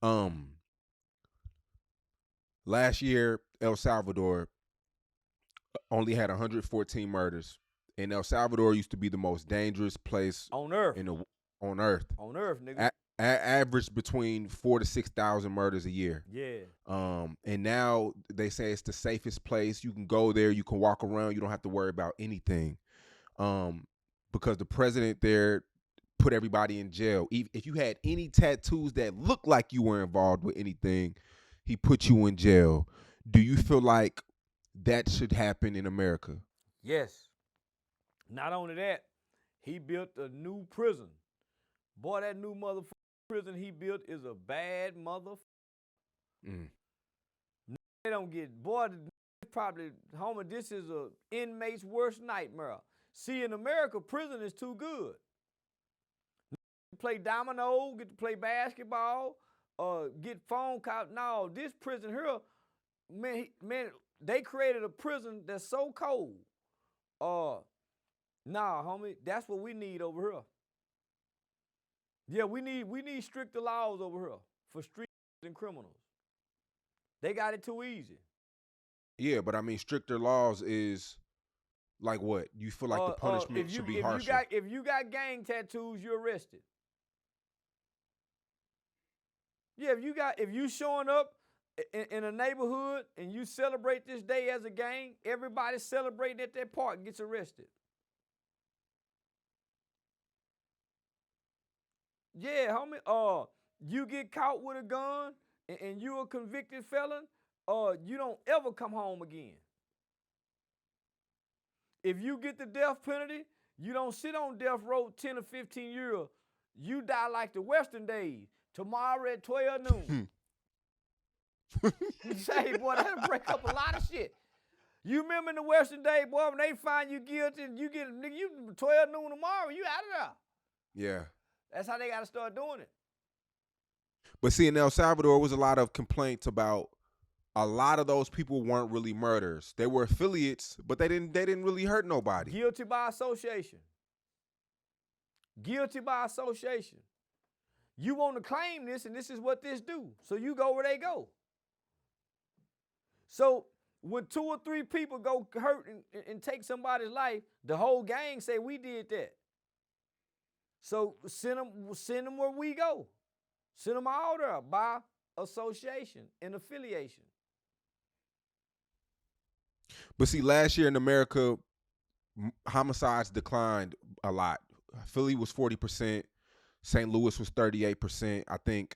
Um, Last year, El Salvador only had 114 murders, and El Salvador used to be the most dangerous place On Earth. On Earth. On Earth, nigga. Average between 4,000 to 6,000 murders a year. Yeah. And now they say it's the safest place. You can go there, you can walk around, you don't have to worry about anything. Because the president there put everybody in jail. If you had any tattoos that looked like you were involved with anything, he put you in jail. Do you feel like that should happen in America? Yes. Not only that, he built a new prison. Boy, that new motherfucking prison he built is a bad motherfucker. They don't get, boy, probably, homie, this is a inmate's worst nightmare. See, in America, prison is too good. Play domino, get to play basketball, get phone calls. No, this prison here, man, they created a prison that's so cold. Nah, homie, that's what we need over here. Yeah, we need stricter laws over here for street and criminals. They got it too easy. Yeah, but I mean, stricter laws is like what? You feel like the punishment should be harsher. If you got gang tattoos, you're arrested. Yeah, if you showing up in a neighborhood and you celebrate this day as a gang, everybody celebrating at that park gets arrested. Yeah, homie. You get caught with a gun and you a convicted felon, you don't ever come home again. If you get the death penalty, you don't sit on death row 10 or 15 years. You die like the Western days. Tomorrow at 12 noon. Say, boy, that'll break up a lot of shit. You remember in the Western day, boy, when they find you guilty, you get, nigga, you 12 noon tomorrow, you out of there. Yeah. That's how they got to start doing it. But see, in El Salvador was a lot of complaints about a lot of those people weren't really murderers. They were affiliates, but they didn't really hurt nobody. Guilty by association. Guilty by association. You want to claim this, and this is what this do. So you go where they go. So when 2 or 3 people go hurt and take somebody's life, the whole gang say we did that. So send them where we go. Send them all there by association and affiliation. But see, last year in America, homicides declined a lot. Philly was 40%. St. Louis was 38%. I think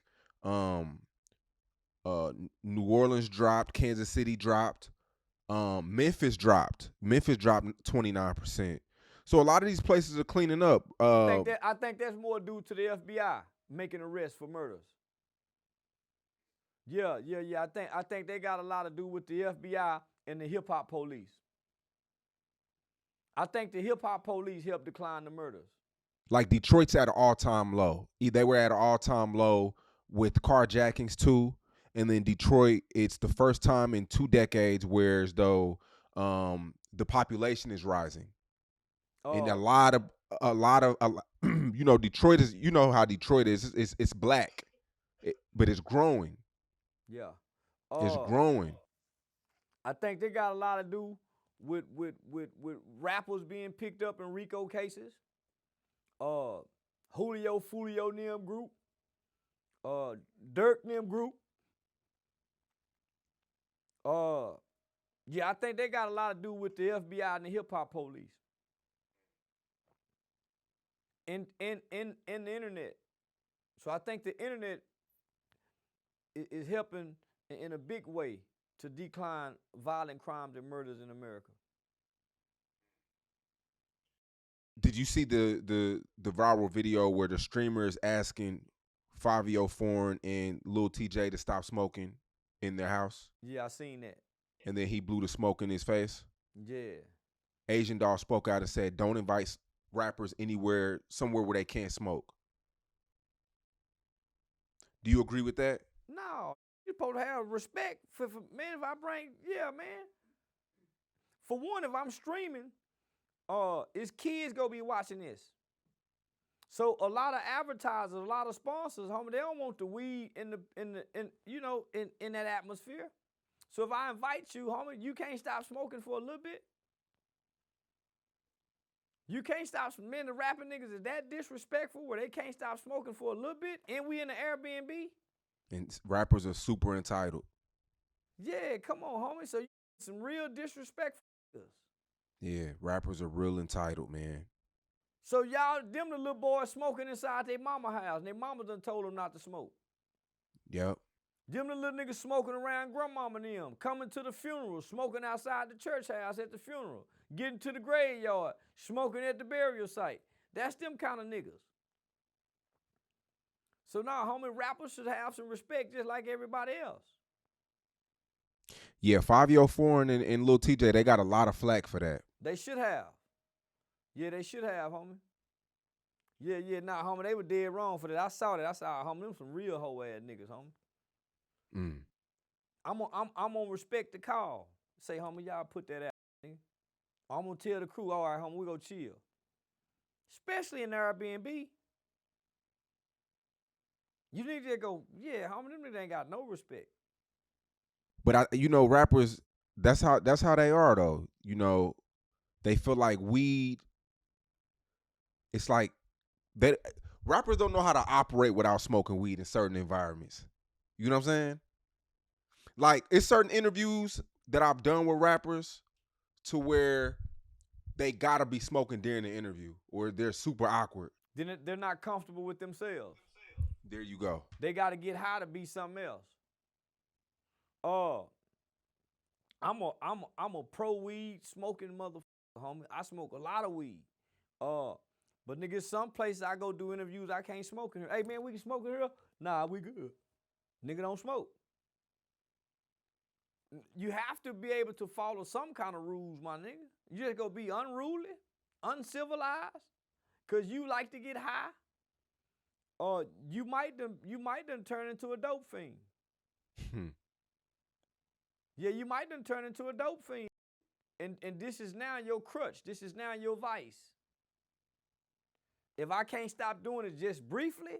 New Orleans dropped. Kansas City dropped. Memphis dropped. Memphis dropped 29%. So a lot of these places are cleaning up. I think that's more due to the FBI making arrests for murders. Yeah. I think they got a lot to do with the FBI and the hip hop police. I think the hip hop police helped decline the murders. Like Detroit's at an all-time low. They were at an all-time low with carjackings too. And then Detroit, it's the first time in 2 decades where as though the population is rising. And a lot of you know, Detroit is, you know how Detroit is. It's black, but it's growing. Yeah. It's growing. I think they got a lot to do with rappers being picked up in RICO cases. Julio Fulio Nim group. Dirk Nim group. Yeah, I think they got a lot to do with the FBI and the hip hop police. And the internet. So I think the internet is helping in a big way to decline violent crimes and murders in America. Did you see the viral video where the streamer is asking Fabio Foreign and Lil TJ to stop smoking in their house? Yeah, I seen that. And then he blew the smoke in his face? Yeah. Asian Doll spoke out and said, don't invite rappers somewhere where they can't smoke. Do you agree with that? No, you're supposed to have respect for man. If I bring, yeah, man. For one, if I'm streaming, his kids gonna be watching this. So a lot of advertisers, a lot of sponsors, homie, they don't want the weed in that atmosphere. So if I invite you, homie, you can't stop smoking for a little bit. You can't stop. Man, the rapping niggas is that disrespectful where they can't stop smoking for a little bit, and we in the Airbnb. And rappers are super entitled. Yeah, come on, homie. So you some real disrespect for us. Yeah, rappers are real entitled, man. So y'all, them the little boys smoking inside their mama house, and their mama done told them not to smoke. Yep. Them the little niggas smoking around grandmama and them, coming to the funeral, smoking outside the church house at the funeral, getting to the graveyard, smoking at the burial site. That's them kind of niggas. So now, homie, rappers should have some respect just like everybody else. Yeah, 5-Yo Foreign and Lil TJ, they got a lot of flack for that. They should have. Yeah, they should have, homie. Yeah, nah, homie, they were dead wrong for that. I saw that. I saw, homie, them some real hoe ass niggas, homie. I'm gonna respect the call. Say, homie, y'all put that out. Nigga. I'm gonna tell the crew, all right, homie, we go chill. Especially in Airbnb. You need to go, yeah, homie, them niggas ain't got no respect. But rappers, that's how they are though. They feel like weed. It's like rappers don't know how to operate without smoking weed in certain environments. You know what I'm saying? Like, it's certain interviews that I've done with rappers to where they gotta be smoking during the interview, or they're super awkward. Then they're not comfortable with themselves. There you go. They gotta get high to be something else. I'm a pro weed smoking motherfucker, homie. I smoke a lot of weed. But nigga, some places I go do interviews, I can't smoke in here. Hey man, we can smoke in here? Nah, we good. Nigga don't smoke. You have to be able to follow some kind of rules, my nigga. You just gonna be unruly, uncivilized, cause you like to get high. You might done turn into a dope fiend. Yeah, you might done turn into a dope fiend. And this is now your crutch. This is now your vice. If I can't stop doing it just briefly,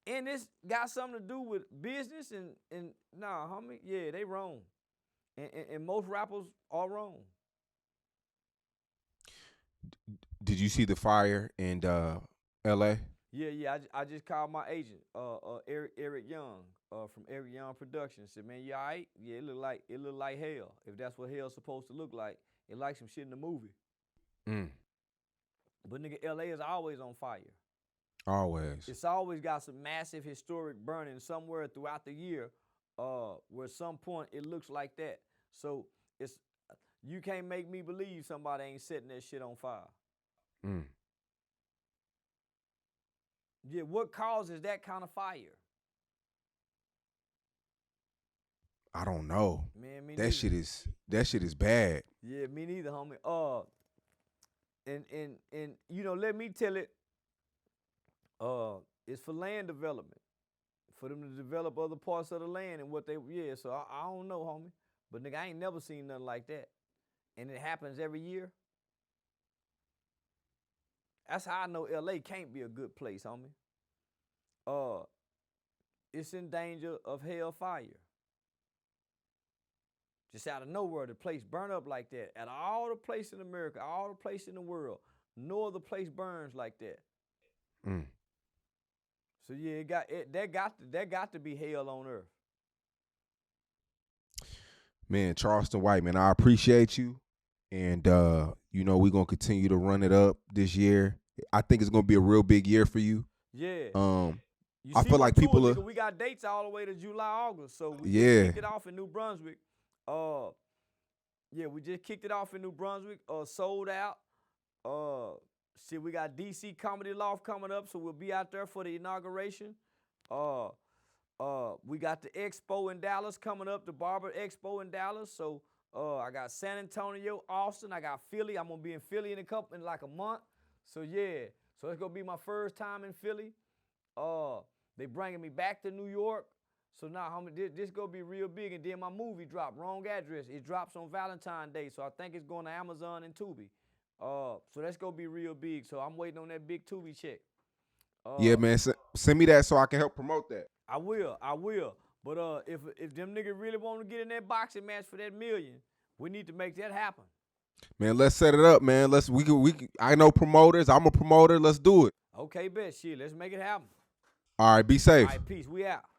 and this got something to do with business and nah, homie, yeah, they wrong. And most rappers are wrong. Did you see the fire in LA? Yeah, I just called my agent, Eric Young, from Eric Young Productions. Said, man, you all right? Yeah, it look like hell. If that's what hell's supposed to look like, it like some shit in the movie. But nigga, LA is always on fire. Always. It's always got some massive historic burning somewhere throughout the year, where at some point it looks like that. So you can't make me believe somebody ain't setting that shit on fire. Yeah, what causes that kind of fire? I don't know. Man, me that neither. shit is bad. Yeah, me neither, homie. And let me tell it. It's for land development, for them to develop other parts of the land and what they. Yeah, so I don't know, homie. But nigga, I ain't never seen nothing like that, and it happens every year. That's how I know LA can't be a good place, homie. It's in danger of hellfire. Just out of nowhere, the place burn up like that. Out of all the places in America, all the places in the world, no other place burns like that. So yeah, that got to be hell on earth. Man, Charleston White, man, I appreciate you. And we're gonna continue to run it up this year. I think it's gonna be a real big year for you. Yeah. I feel like people are. We got dates all the way to July, August. So we just kicked it off in New Brunswick. We just kicked it off in New Brunswick. Sold out. We got DC Comedy Loft coming up, so we'll be out there for the inauguration. We got the Expo in Dallas coming up, the Barber Expo in Dallas. So I got San Antonio, Austin. I got Philly. I'm gonna be in Philly in like a month. So yeah, so it's gonna be my first time in Philly. They bringing me back to New York. So now, homie, this gonna be real big. And then my movie dropped, Wrong Address. It drops on Valentine's Day, so I think it's going to Amazon and Tubi. So that's gonna be real big. So I'm waiting on that big Tubi check. Yeah, man. Send me that so I can help promote that. I will. But if them niggas really want to get in that boxing match for that $1 million, we need to make that happen. Man, let's set it up, man. I know promoters. I'm a promoter. Let's do it. Okay, bet. Shit, let's make it happen. All right, be safe. All right, peace. We out.